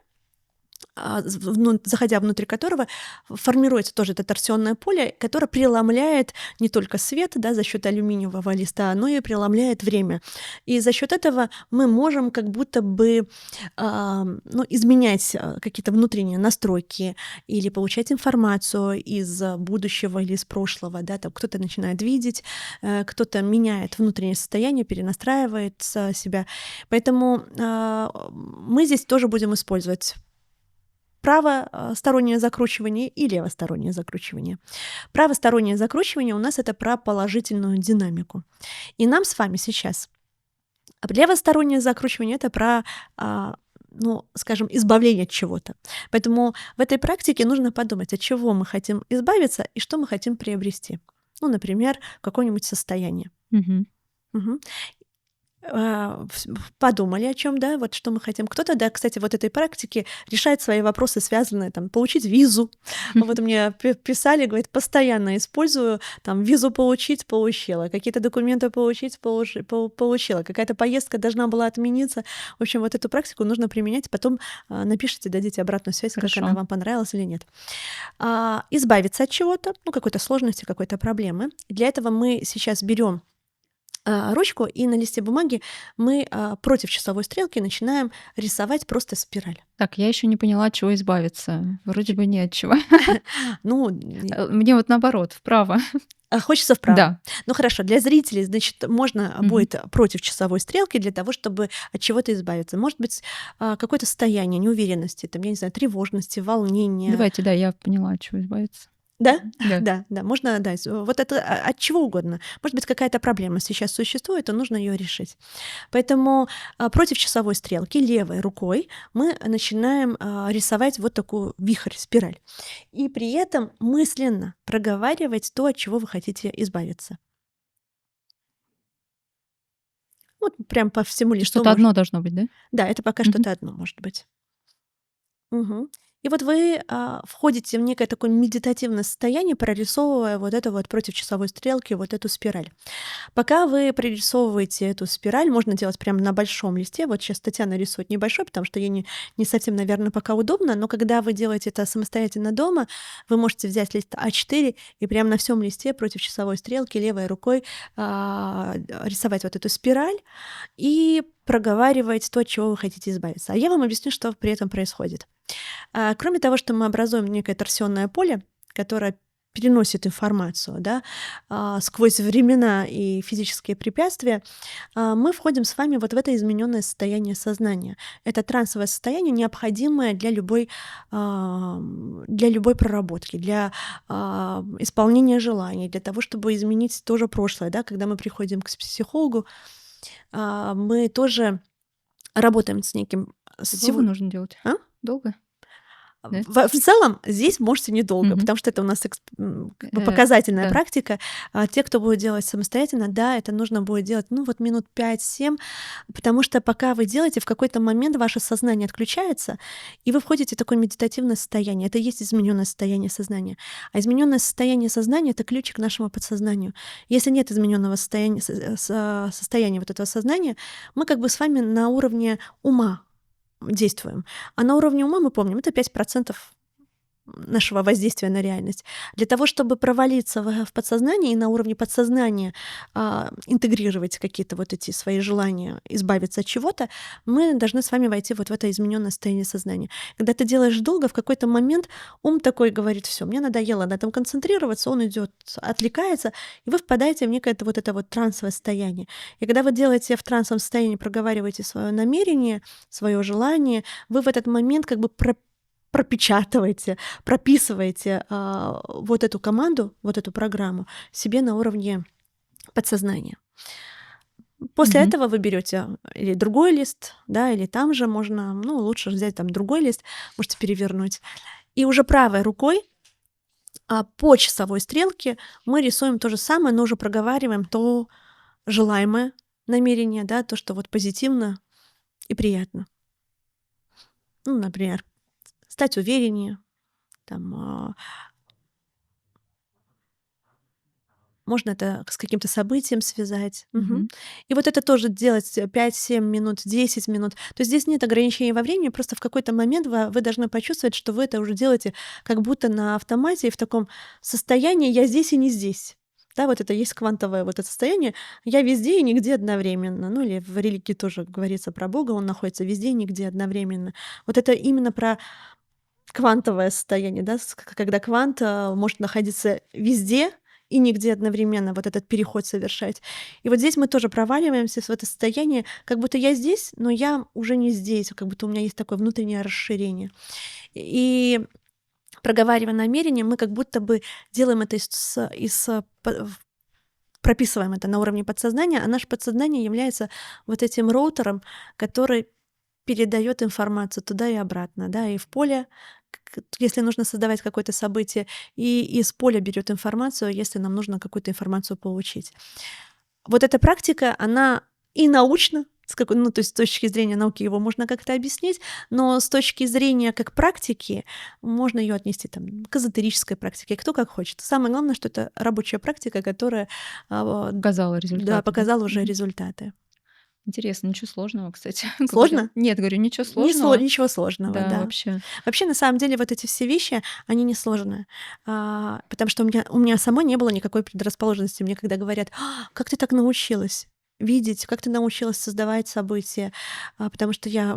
Speaker 1: заходя внутрь которого формируется тоже это торсионное поле, которое преломляет не только свет, да, за счет алюминиевого листа, но и преломляет время. И за счет этого мы можем как будто бы ну, изменять какие-то внутренние настройки или получать информацию из будущего или из прошлого. Да, там кто-то начинает видеть, кто-то меняет внутреннее состояние, перенастраивает себя. Поэтому мы здесь тоже будем использовать правостороннее закручивание и левостороннее закручивание. Правостороннее закручивание у нас это про положительную динамику. И нам с вами сейчас левостороннее закручивание это про ну, скажем, избавление от чего-то. Поэтому в этой практике нужно подумать, от чего мы хотим избавиться и что мы хотим приобрести. Ну, например, какое-нибудь состояние.
Speaker 2: Мгм.
Speaker 1: Мгм. Подумали о чем, да, вот что мы хотим. Кто-то, да, кстати, вот этой практики решает свои вопросы, связанные, там, получить визу. Вот мне писали, говорит, постоянно использую, там, визу получить, получила, какие-то документы получить, получила, какая-то поездка должна была отмениться. В общем, вот эту практику нужно применять, потом напишите, дадите обратную связь, как
Speaker 2: Хорошо.
Speaker 1: она вам понравилась или нет. Избавиться от чего-то, ну, какой-то сложности, какой-то проблемы. Для этого мы сейчас берем ручку, и на листе бумаги мы против часовой стрелки начинаем рисовать просто спираль.
Speaker 2: Так, я еще не поняла, от чего избавиться. Вроде бы не от чего.
Speaker 1: Ну,
Speaker 2: Мне вот наоборот, вправо.
Speaker 1: хочется вправо.
Speaker 2: Да.
Speaker 1: Ну хорошо, для зрителей, значит, можно
Speaker 2: Мгм.
Speaker 1: будет против часовой стрелки для того, чтобы от чего-то избавиться. Может быть, какое-то состояние неуверенности, там, я не знаю, тревожности, волнения.
Speaker 2: Давайте, да, я поняла, от чего избавиться.
Speaker 1: Да?
Speaker 2: Да.
Speaker 1: Да, да, можно, да, вот это от чего угодно. Может быть, какая-то проблема сейчас существует, и нужно ее решить. Поэтому против часовой стрелки левой рукой мы начинаем рисовать вот такую вихрь, спираль. И при этом мысленно проговаривать то, от чего вы хотите избавиться. Вот прям по всему
Speaker 2: Это
Speaker 1: листу
Speaker 2: что-то
Speaker 1: можно.
Speaker 2: одно должно быть, да?
Speaker 1: Да, это пока
Speaker 2: Мгм.
Speaker 1: что-то одно может быть. Мгм. И вот вы входите в некое такое медитативное состояние, прорисовывая вот это вот против часовой стрелки, вот эту спираль. Пока вы прорисовываете эту спираль, можно делать прямо на большом листе. Вот сейчас Татьяна рисует небольшой, потому что ей не совсем, наверное, пока удобно, но когда вы делаете это самостоятельно дома, вы можете взять лист А4 и прямо на всем листе против часовой стрелки левой рукой рисовать вот эту спираль и проговаривать то, от чего вы хотите избавиться. А я вам объясню, что при этом происходит. Кроме того, что мы образуем некое торсионное поле, которое переносит информацию, да, сквозь времена и физические препятствия, мы входим с вами вот в это измененное состояние сознания. Это трансовое состояние, необходимое для любой проработки, для исполнения желаний, для того, чтобы изменить тоже прошлое. Да, когда мы приходим к психологу, мы тоже работаем с неким...
Speaker 2: Долго нужно делать?
Speaker 1: А?
Speaker 2: Долго? Да?
Speaker 1: В целом здесь можете недолго, потому что это у нас как бы показательная
Speaker 2: да.
Speaker 1: практика. Те, кто будет делать самостоятельно, да, это нужно будет делать, вот минут 5-7, потому что пока вы делаете, в какой-то момент ваше сознание отключается, и вы входите в такое медитативное состояние. Это и есть измененное состояние сознания. А измененное состояние сознания — это ключик к нашему подсознанию. Если нет измененного состояния вот этого сознания, мы как бы с вами на уровне ума действуем. А на уровне ума, мы помним, это 5% нашего воздействия на реальность. Для того, чтобы провалиться в подсознание и на уровне подсознания интегрировать какие-то вот эти свои желания, избавиться от чего-то, мы должны с вами войти вот в это измененное состояние сознания. Когда ты делаешь долго, в какой-то момент ум такой говорит: все, мне надоело на этом концентрироваться, он идет, отвлекается, и вы впадаете в некое вот это вот трансовое состояние. И когда вы делаете в трансовом состоянии, проговариваете свое намерение, свое желание, вы в этот момент как бы пропечатываете, прописываете вот эту команду, вот эту программу себе на уровне подсознания. После этого вы берете или другой лист, да, или там же можно, лучше взять там другой лист, можете перевернуть. И уже правой рукой по часовой стрелке мы рисуем то же самое, но уже проговариваем то желаемое намерение, да, то, что вот позитивно и приятно. Например, стать увереннее, там, можно это с каким-то событием связать. И вот это тоже делать 5-7 минут, 10 минут. То есть здесь нет ограничений во времени, просто в какой-то момент вы должны почувствовать, что вы это уже делаете как будто на автомате и в таком состоянии «я здесь и не здесь». Да, вот это есть квантовое вот это состояние «я везде и нигде одновременно». Или в религии тоже говорится про Бога, он находится везде и нигде одновременно. Вот это именно про квантовое состояние, да, когда квант может находиться везде и нигде одновременно, вот этот переход совершать. И вот здесь мы тоже проваливаемся в это состояние, как будто я здесь, но я уже не здесь, как будто у меня есть такое внутреннее расширение. И проговаривая намерение, мы как будто бы делаем это прописываем это на уровне подсознания, а наше подсознание является вот этим роутером, который передает информацию туда и обратно, да, и в поле, если нужно создавать какое-то событие, и из поля берет информацию, если нам нужно какую-то информацию получить. Вот эта практика, она и научна, то есть с точки зрения науки его можно как-то объяснить, но с точки зрения как практики можно ее отнести к эзотерической практике, кто как хочет. Самое главное, что это рабочая практика, которая
Speaker 2: показала результаты.
Speaker 1: Да, показала уже результаты.
Speaker 2: Интересно, ничего сложного, кстати.
Speaker 1: Сложно?
Speaker 2: Нет, говорю, ничего сложного.
Speaker 1: Ничего сложного, да.
Speaker 2: Вообще.
Speaker 1: Вообще, на самом деле, вот эти все вещи, они не сложные. Потому что у меня самой не было никакой предрасположенности. Мне когда говорят: как ты так научилась видеть, как ты научилась создавать события? Потому что я,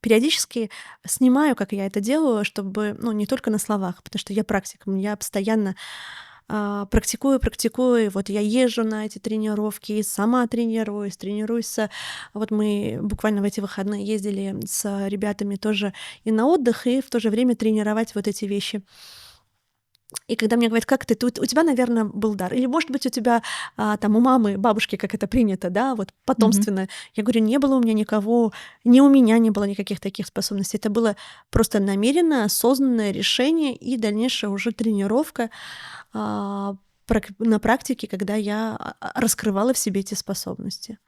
Speaker 1: периодически снимаю, как я это делаю, чтобы, не только на словах, потому что я практик, я постоянно практикую. Вот я езжу на эти тренировки, сама тренируюсь. Вот мы буквально в эти выходные ездили с ребятами тоже и на отдых, и в то же время тренировать вот эти вещи. И когда мне говорят: как ты, у тебя, наверное, был дар. Или, может быть, у тебя там у мамы, бабушки, как это принято, да, вот потомственно. Я говорю: не было у меня никого, ни у меня не было никаких таких способностей. Это было просто намеренное, осознанное решение и дальнейшая уже тренировка на практике, когда я раскрывала в себе эти способности.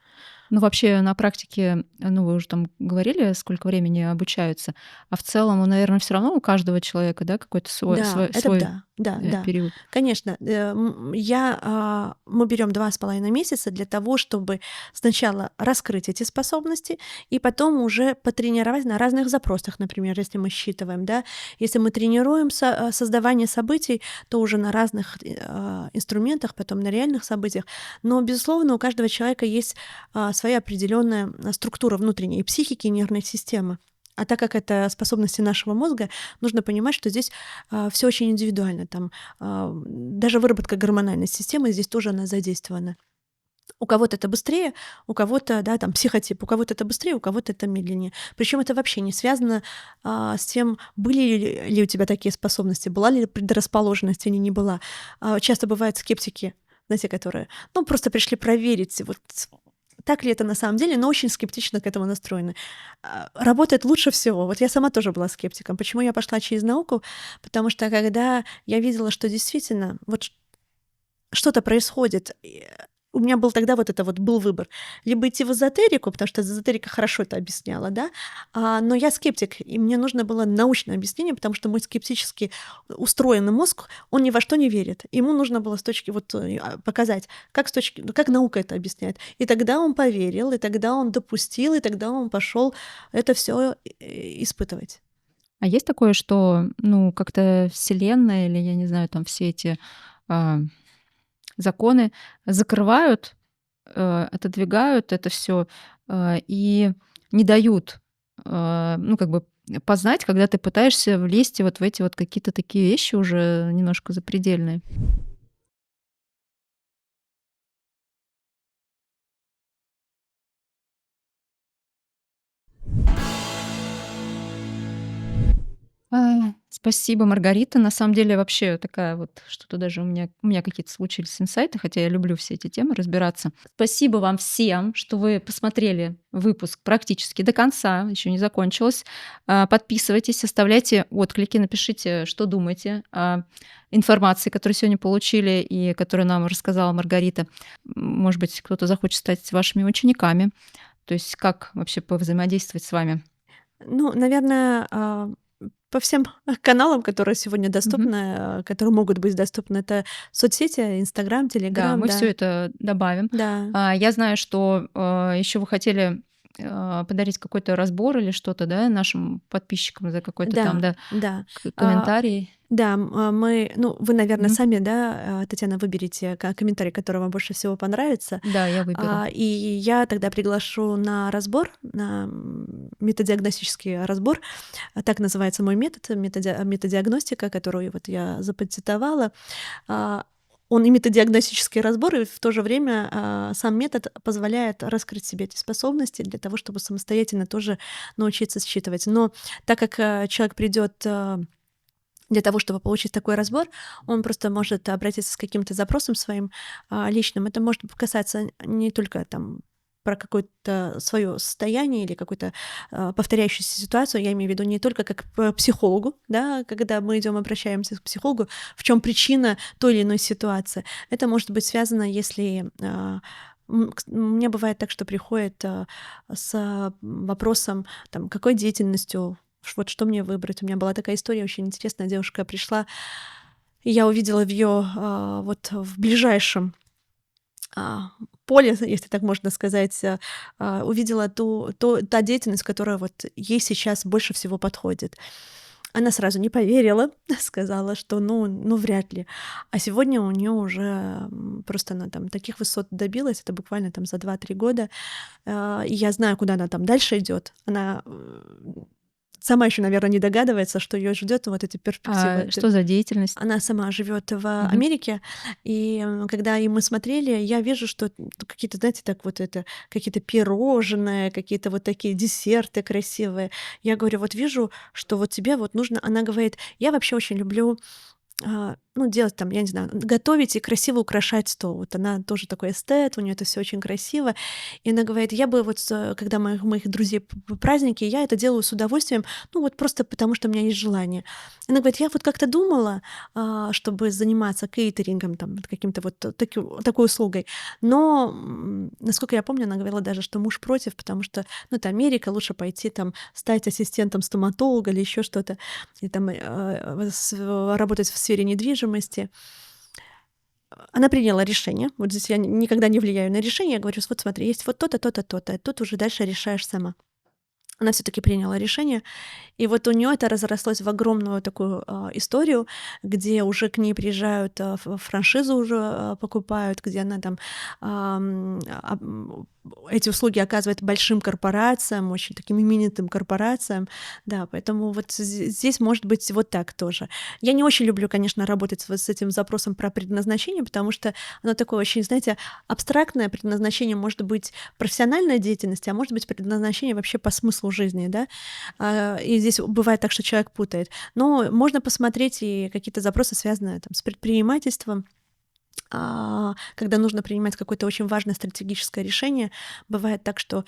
Speaker 2: Ну, вообще, на практике, ну, вы уже там говорили, сколько времени обучаются, а в целом, ну, наверное, все равно у каждого человека, да, какой-то свой
Speaker 1: Да,
Speaker 2: свой
Speaker 1: это
Speaker 2: свой,
Speaker 1: да, да, да.
Speaker 2: период.
Speaker 1: Конечно, мы берем 2,5 месяца для того, чтобы сначала раскрыть эти способности и потом уже потренировать на разных запросах, например, если мы считываем, да. Если мы тренируем создавание событий, то уже на разных инструментах, потом на реальных событиях. Но, безусловно, у каждого человека есть своя определенная структура внутренней и психики, и нервной системы. А так как это способности нашего мозга, нужно понимать, что здесь все очень индивидуально. Там даже выработка гормональной системы здесь тоже она задействована. У кого-то это быстрее, у кого-то, да, там психотип, у кого-то это быстрее, у кого-то это медленнее. Причем это вообще не связано с тем, были ли у тебя такие способности, была ли предрасположенность или не была. Часто бывают скептики, знаете, которые, ну, просто пришли проверить, вот так ли это на самом деле, но очень скептично к этому настроены. Работает лучше всего. Вот я сама тоже была скептиком. Почему я пошла через науку? Потому что когда я видела, что действительно вот что-то происходит, у меня был тогда был выбор. Либо идти в эзотерику, потому что эзотерика хорошо это объясняла, да, но я скептик, и мне нужно было научное объяснение, потому что мой скептически устроенный мозг, он ни во что не верит. Ему нужно было показать, как наука это объясняет. И тогда он поверил, и тогда он допустил, и тогда он пошел это все испытывать.
Speaker 2: А есть такое, что, ну, как-то Вселенная или, я не знаю, там все эти, а, законы закрывают, отодвигают это все и не дают, ну, как бы познать, когда ты пытаешься влезть вот в эти вот какие-то такие вещи уже немножко запредельные? Спасибо, Маргарита. На самом деле, вообще такая вот что-то даже у меня какие-то случились инсайты, хотя я люблю все эти темы разбираться. Спасибо вам всем, что вы посмотрели выпуск практически до конца, еще не закончилось. Подписывайтесь, оставляйте отклики, напишите, что думаете о информации, которую сегодня получили и которую нам рассказала Маргарита. Может быть, кто-то захочет стать вашими учениками. То есть как вообще повзаимодействовать с вами?
Speaker 1: Ну, наверное, по всем каналам, которые сегодня
Speaker 2: Мгм.
Speaker 1: доступны, которые могут быть доступны, это соцсети, Инстаграм,
Speaker 2: Да,
Speaker 1: Телеграм,
Speaker 2: мы все
Speaker 1: да.
Speaker 2: это добавим.
Speaker 1: Да,
Speaker 2: Я знаю, что, еще вы хотели, подарить какой-то разбор или что-то, да, нашим подписчикам за какой-то там,
Speaker 1: да,
Speaker 2: да,
Speaker 1: да. А,
Speaker 2: комментарий.
Speaker 1: да, вы, наверное,
Speaker 2: Мгм.
Speaker 1: сами, да, Татьяна, выберите комментарий, который вам больше всего понравится.
Speaker 2: Да, я выберу.
Speaker 1: И я тогда приглашу на разбор, на методиагностический разбор. Так называется мой метод, методиагностика, которую вот я запатентовала. А, Он и методиагностический разбор, и в то же время сам метод позволяет раскрыть себе эти способности для того, чтобы самостоятельно тоже научиться считывать. Но так как человек придет для того, чтобы получить такой разбор, он просто может обратиться с каким-то запросом своим личным. Это может касаться не только там про какое-то свое состояние или какую-то повторяющуюся ситуацию, я имею в виду не только как к психологу, да, когда мы идем обращаемся к психологу, в чем причина той или иной ситуации. Это может быть связано, если у меня бывает так, что приходит с вопросом, там, какой деятельностью вот что мне выбрать. У меня была такая история очень интересная. Девушка пришла, и я увидела в ее вот в ближайшем а, поле, если так можно сказать, увидела та деятельность, которая вот ей сейчас больше всего подходит. Она сразу не поверила, сказала, что ну вряд ли. А сегодня у нее уже просто она там таких высот добилась, это буквально там за 2-3 года. И я знаю, куда она там дальше идет. Она сама еще, наверное, не догадывается, что ее ждет вот эти перспективы.
Speaker 2: Что за деятельность?
Speaker 1: Она сама живет в
Speaker 2: Мгм.
Speaker 1: Америке, и когда и мы смотрели, я вижу, что какие-то, знаете, так вот это, какие-то пирожные, какие-то вот такие десерты красивые. Я говорю, вот вижу, что вот тебе вот нужно. Она говорит, я вообще очень люблю ну, делать там, я не знаю, готовить и красиво украшать стол. Вот она тоже такой эстет, у нее это все очень красиво. И она говорит, я бы вот, когда моих друзей праздники, я это делаю с удовольствием, ну, вот просто потому, что у меня есть желание. Она говорит, я вот как-то думала, чтобы заниматься кейтерингом, там, вот каким-то вот такой услугой. Но, насколько я помню, она говорила даже, что муж против, потому что, ну, это Америка, лучше пойти там стать ассистентом стоматолога или еще что-то, и там работать в сфере недвижимости. Она приняла решение. Вот здесь я никогда не влияю на решение. Я говорю, вот смотри, есть вот то-то, то-то, то-то. Тут уже дальше решаешь сама. Она все-таки приняла решение. И вот у нее это разрослось в огромную такую историю, где уже к ней приезжают, франшизу уже покупают, где она там эти услуги оказывает большим корпорациям, очень таким именитым корпорациям. Да, поэтому вот здесь может быть вот так тоже. Я не очень люблю, конечно, работать вот с этим запросом про предназначение, потому что оно такое очень, знаете, абстрактное. Предназначение может быть профессиональная деятельность, а может быть предназначение вообще по смыслу жизни, да. И здесь бывает так, что человек путает. Но можно посмотреть и какие-то запросы, связанные там с предпринимательством, когда нужно принимать какое-то очень важное стратегическое решение. Бывает так, что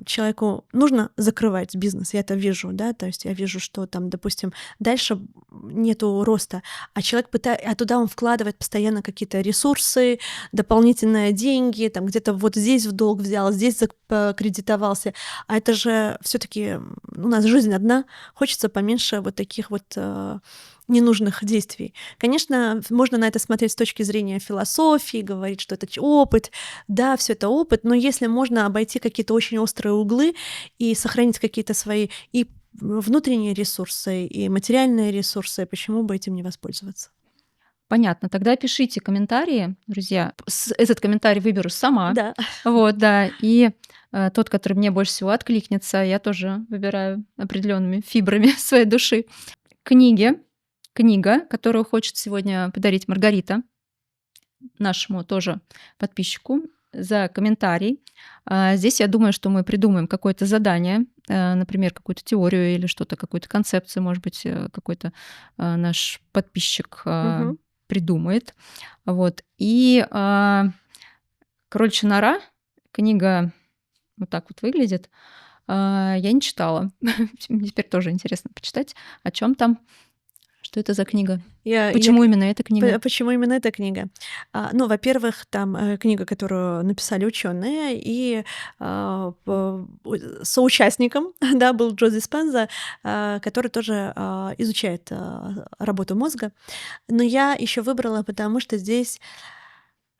Speaker 1: человеку нужно закрывать бизнес, я это вижу, да, то есть я вижу, что там, допустим, дальше нету роста, а человек а туда он вкладывает постоянно какие-то ресурсы, дополнительные деньги, там где-то вот здесь в долг взял, здесь кредитовался, а это же все-таки у нас жизнь одна, хочется поменьше вот таких вот ненужных действий. Конечно, можно на это смотреть с точки зрения философии, говорить, что это опыт. Да, все это опыт, но если можно обойти какие-то очень острые углы и сохранить какие-то свои и внутренние ресурсы, и материальные ресурсы, почему бы этим не воспользоваться?
Speaker 2: Понятно. Тогда пишите комментарии, друзья. Этот комментарий выберу сама.
Speaker 1: Да.
Speaker 2: Вот, да. И тот, который мне больше всего откликнется, я тоже выбираю определенными фибрами своей души. Книга, которую хочет сегодня подарить Маргарита, нашему тоже подписчику, за комментарий. Здесь я думаю, что мы придумаем какое-то задание, например, какую-то теорию или что-то, какую-то концепцию, может быть, какой-то наш подписчик
Speaker 1: Мгм.
Speaker 2: придумает. Вот. И «Кроличья нора», книга вот так вот выглядит, я не читала. Мне теперь тоже интересно почитать, о чем там, что это за книга,
Speaker 1: Я
Speaker 2: почему именно эта книга.
Speaker 1: Почему именно эта книга? Ну, во-первых, там книга, которую написали ученые, и соучастником, да, был Джо Диспенза, который тоже изучает работу мозга. Но я еще выбрала, потому что здесь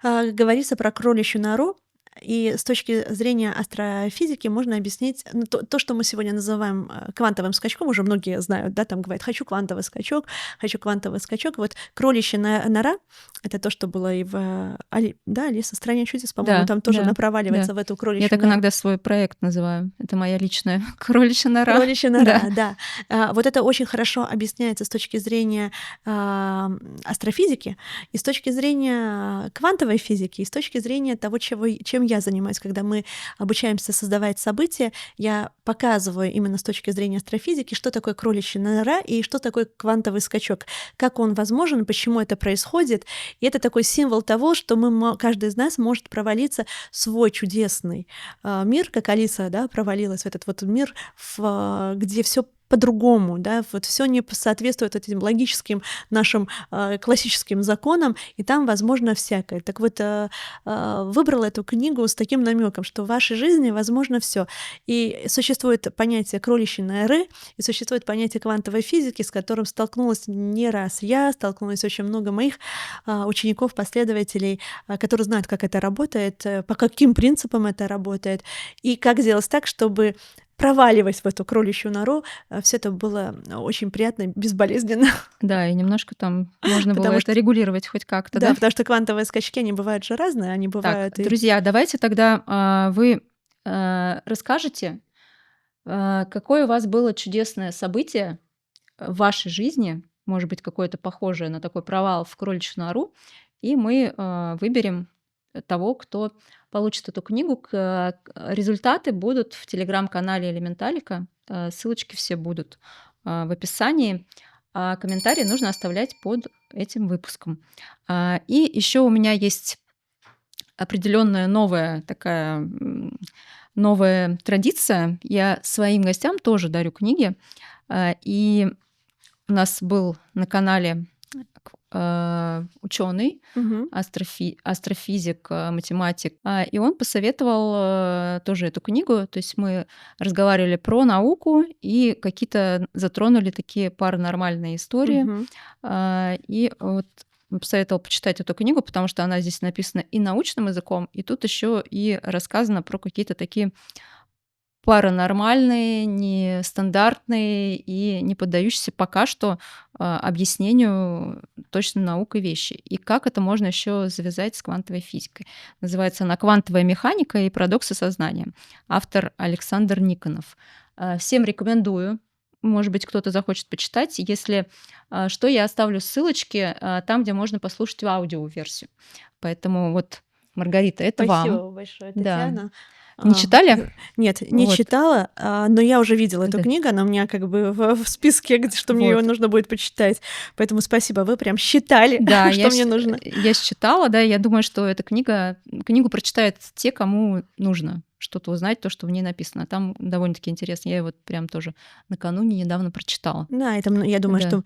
Speaker 1: говорится про кроличью нору, и с точки зрения астрофизики можно объяснить, ну, то, что мы сегодня называем квантовым скачком, уже многие знают, да, там говорят, хочу квантовый скачок, хочу квантовый скачок. Вот кроличья нора — это то, что было и в Алиса в стране чудес, по-моему,
Speaker 2: Да,
Speaker 1: там тоже
Speaker 2: да,
Speaker 1: она проваливается
Speaker 2: да.
Speaker 1: в эту
Speaker 2: Я
Speaker 1: кроличью
Speaker 2: так
Speaker 1: нору.
Speaker 2: иногда свой проект называю. Это моя личная кроличья нора.
Speaker 1: Кроличья
Speaker 2: Да.
Speaker 1: нора, да. Вот это очень хорошо объясняется с точки зрения астрофизики, и с точки зрения квантовой физики, и с точки зрения того, чем я занимаюсь. Когда мы обучаемся создавать события, я показываю именно с точки зрения астрофизики, что такое кроличья нора и что такое квантовый скачок, как он возможен, почему это происходит. И это такой символ того, что каждый из нас может провалиться в свой чудесный мир, как Алиса, да, провалилась в этот вот мир, где все по-другому, да, вот все не соответствует этим логическим нашим классическим законам, и там возможно всякое. Так вот, выбрала эту книгу с таким намеком, что в вашей жизни возможно все. И существует понятие кроличьей норы, и существует понятие квантовой физики, с которым столкнулась не раз я, столкнулась очень много моих учеников, последователей, которые знают, как это работает, по каким принципам это работает, и как сделать так, чтобы, проваливаясь в эту кроличью нору, все это было очень приятно и безболезненно.
Speaker 2: Да, и немножко там можно было
Speaker 1: Потому
Speaker 2: это
Speaker 1: что,
Speaker 2: регулировать хоть как-то,
Speaker 1: да,
Speaker 2: да?
Speaker 1: потому что квантовые скачки, они бывают же разные, они
Speaker 2: Так,
Speaker 1: бывают и...
Speaker 2: друзья, давайте тогда вы расскажете, какое у вас было чудесное событие в вашей жизни, может быть, какое-то похожее на такой провал в кроличью нору, и мы выберем того, кто получит эту книгу. Результаты будут в телеграм-канале Элементалика. Ссылочки все будут в описании. а комментарии нужно оставлять под этим выпуском. И еще у меня есть определенная новая такая новая традиция. Я своим гостям тоже дарю книги. И у нас был на канале ученый,
Speaker 1: Мгм.
Speaker 2: астрофизик, математик, и он посоветовал тоже эту книгу. То есть мы разговаривали про науку и какие-то затронули такие паранормальные истории.
Speaker 1: Мгм.
Speaker 2: И вот посоветовал почитать эту книгу, потому что она здесь написана и научным языком, и тут еще и рассказано про какие-то такие паранормальные, нестандартные и не поддающиеся пока что объяснению точно наукой вещи. И как это можно еще завязать с квантовой физикой. Называется она «Квантовая механика и парадоксы сознания». Автор Александр Никонов. Всем рекомендую. Может быть, кто-то захочет почитать. Если что, я оставлю ссылочки там, где можно послушать аудиоверсию. Поэтому вот, Маргарита, это вам.
Speaker 1: Спасибо большое,
Speaker 2: Да.
Speaker 1: Татьяна.
Speaker 2: Не читали?
Speaker 1: Нет, не
Speaker 2: Вот.
Speaker 1: читала, но я уже видела эту
Speaker 2: Да.
Speaker 1: книгу, она у меня как бы в списке, что мне
Speaker 2: Вот.
Speaker 1: ее нужно будет почитать. Поэтому спасибо, вы прям считали,
Speaker 2: Да,
Speaker 1: что мне нужно.
Speaker 2: я считала, да, я думаю, что эта книгу прочитают те, кому нужно что-то узнать, то, что в ней написано. Там довольно-таки интересно. Я его прям тоже накануне недавно прочитала.
Speaker 1: Да, это, я думаю,
Speaker 2: Да.
Speaker 1: что,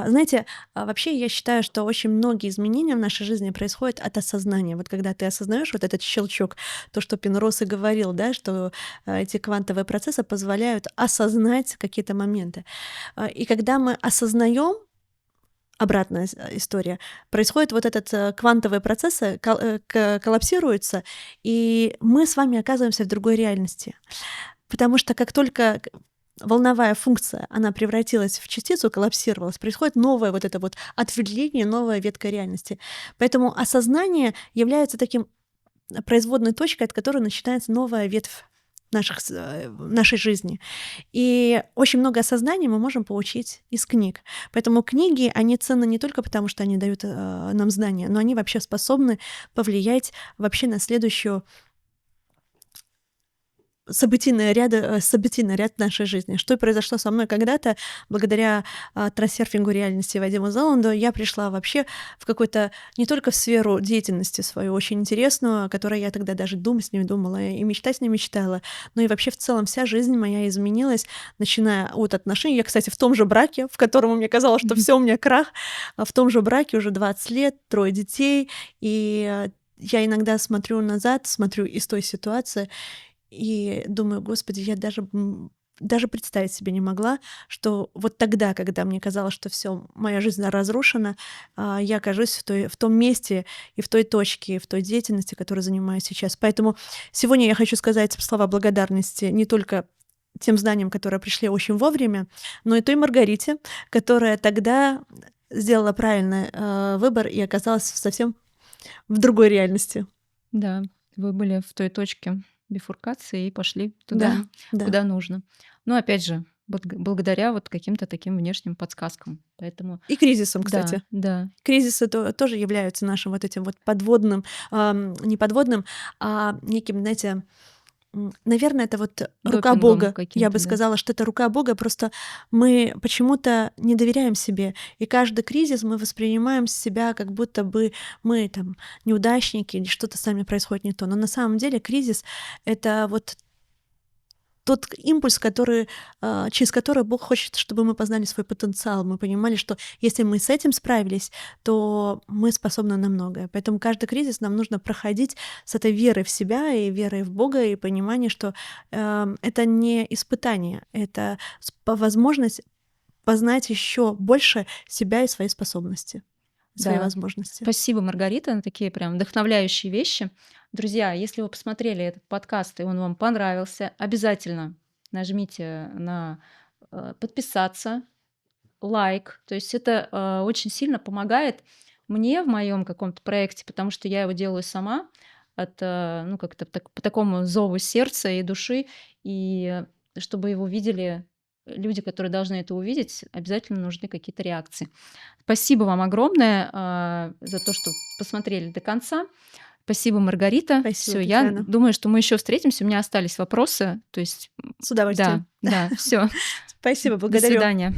Speaker 1: знаете, вообще я считаю, что очень многие изменения в нашей жизни происходят от осознания. Вот когда ты осознаешь вот этот щелчок, то, что Пенроз и говорил, да, что эти квантовые процессы позволяют осознать какие-то моменты. И когда мы осознаем, обратная история, происходит вот этот квантовые процессы, коллапсируются, и мы с вами оказываемся в другой реальности. Потому что как только волновая функция, она превратилась в частицу, коллапсировалась, происходит новое вот это вот ответвление, новая ветка реальности. Поэтому осознание является таким производной точкой, от которой начинается новая ветвь нашей жизни. И очень много осознания мы можем получить из книг. Поэтому книги, они ценны не только потому, что они дают нам знания, но они вообще способны повлиять вообще на следующую событийный ряд нашей жизни. Что и произошло со мной когда-то, благодаря трансерфингу реальности Вадиму Зеланду, я пришла вообще в какую-то, не только в сферу деятельности свою, очень интересную, о которой я тогда даже думать не думала и мечтать не мечтала, но и вообще в целом вся жизнь моя изменилась, начиная от отношений. Я, кстати, в том же браке, в котором мне казалось, что все у меня крах, в том же браке уже 20 лет, 3 детей, и я иногда смотрю назад, смотрю из той ситуации, и думаю, Господи, я даже представить себе не могла, что вот тогда, когда мне казалось, что все, моя жизнь разрушена, я окажусь в том месте и в той точке, и в той деятельности, которой занимаюсь сейчас. Поэтому сегодня я хочу сказать слова благодарности не только тем знаниям, которые пришли очень вовремя, но и той Маргарите, которая тогда сделала правильный выбор и оказалась совсем в другой реальности.
Speaker 2: Да, вы были в той точке бифуркации и пошли туда,
Speaker 1: Да.
Speaker 2: куда нужно. Но опять же, благодаря вот каким-то таким внешним подсказкам. Поэтому
Speaker 1: И кризисом,
Speaker 2: да,
Speaker 1: кстати.
Speaker 2: да,
Speaker 1: Кризисы тоже являются нашим вот этим вот подводным, не подводным, а неким, знаете, наверное, это вот рука
Speaker 2: допингом
Speaker 1: Бога. Я
Speaker 2: каким-то,
Speaker 1: бы
Speaker 2: да.
Speaker 1: сказала, что это рука Бога, просто мы почему-то не доверяем себе. И каждый кризис мы воспринимаем себя, как будто бы мы там неудачники или что-то с нами происходит не то. Но на самом деле кризис — это вот тот импульс, через который Бог хочет, чтобы мы познали свой потенциал. Мы понимали, что если мы с этим справились, то мы способны на многое. Поэтому каждый кризис нам нужно проходить с этой верой в себя и верой в Бога, и понимание, что это не испытание, это возможность познать еще больше себя и свои способности, свои
Speaker 2: Да.
Speaker 1: возможности.
Speaker 2: Спасибо, Маргарита, на такие прям вдохновляющие вещи. Друзья, если вы посмотрели этот подкаст и он вам понравился, обязательно нажмите на подписаться, лайк. То есть это очень сильно помогает мне в моем каком-то проекте, потому что я его делаю сама ну, как-то по такому зову сердца и души. И чтобы его видели люди, которые должны это увидеть, обязательно нужны какие-то реакции. Спасибо вам огромное за то, что посмотрели до конца. Спасибо, Маргарита.
Speaker 1: Спасибо,
Speaker 2: Все, я
Speaker 1: Татьяна.
Speaker 2: думаю, что мы еще встретимся. У меня остались вопросы. То есть,
Speaker 1: С удовольствием.
Speaker 2: да, все.
Speaker 1: Спасибо,
Speaker 2: До
Speaker 1: благодарю.
Speaker 2: свидания.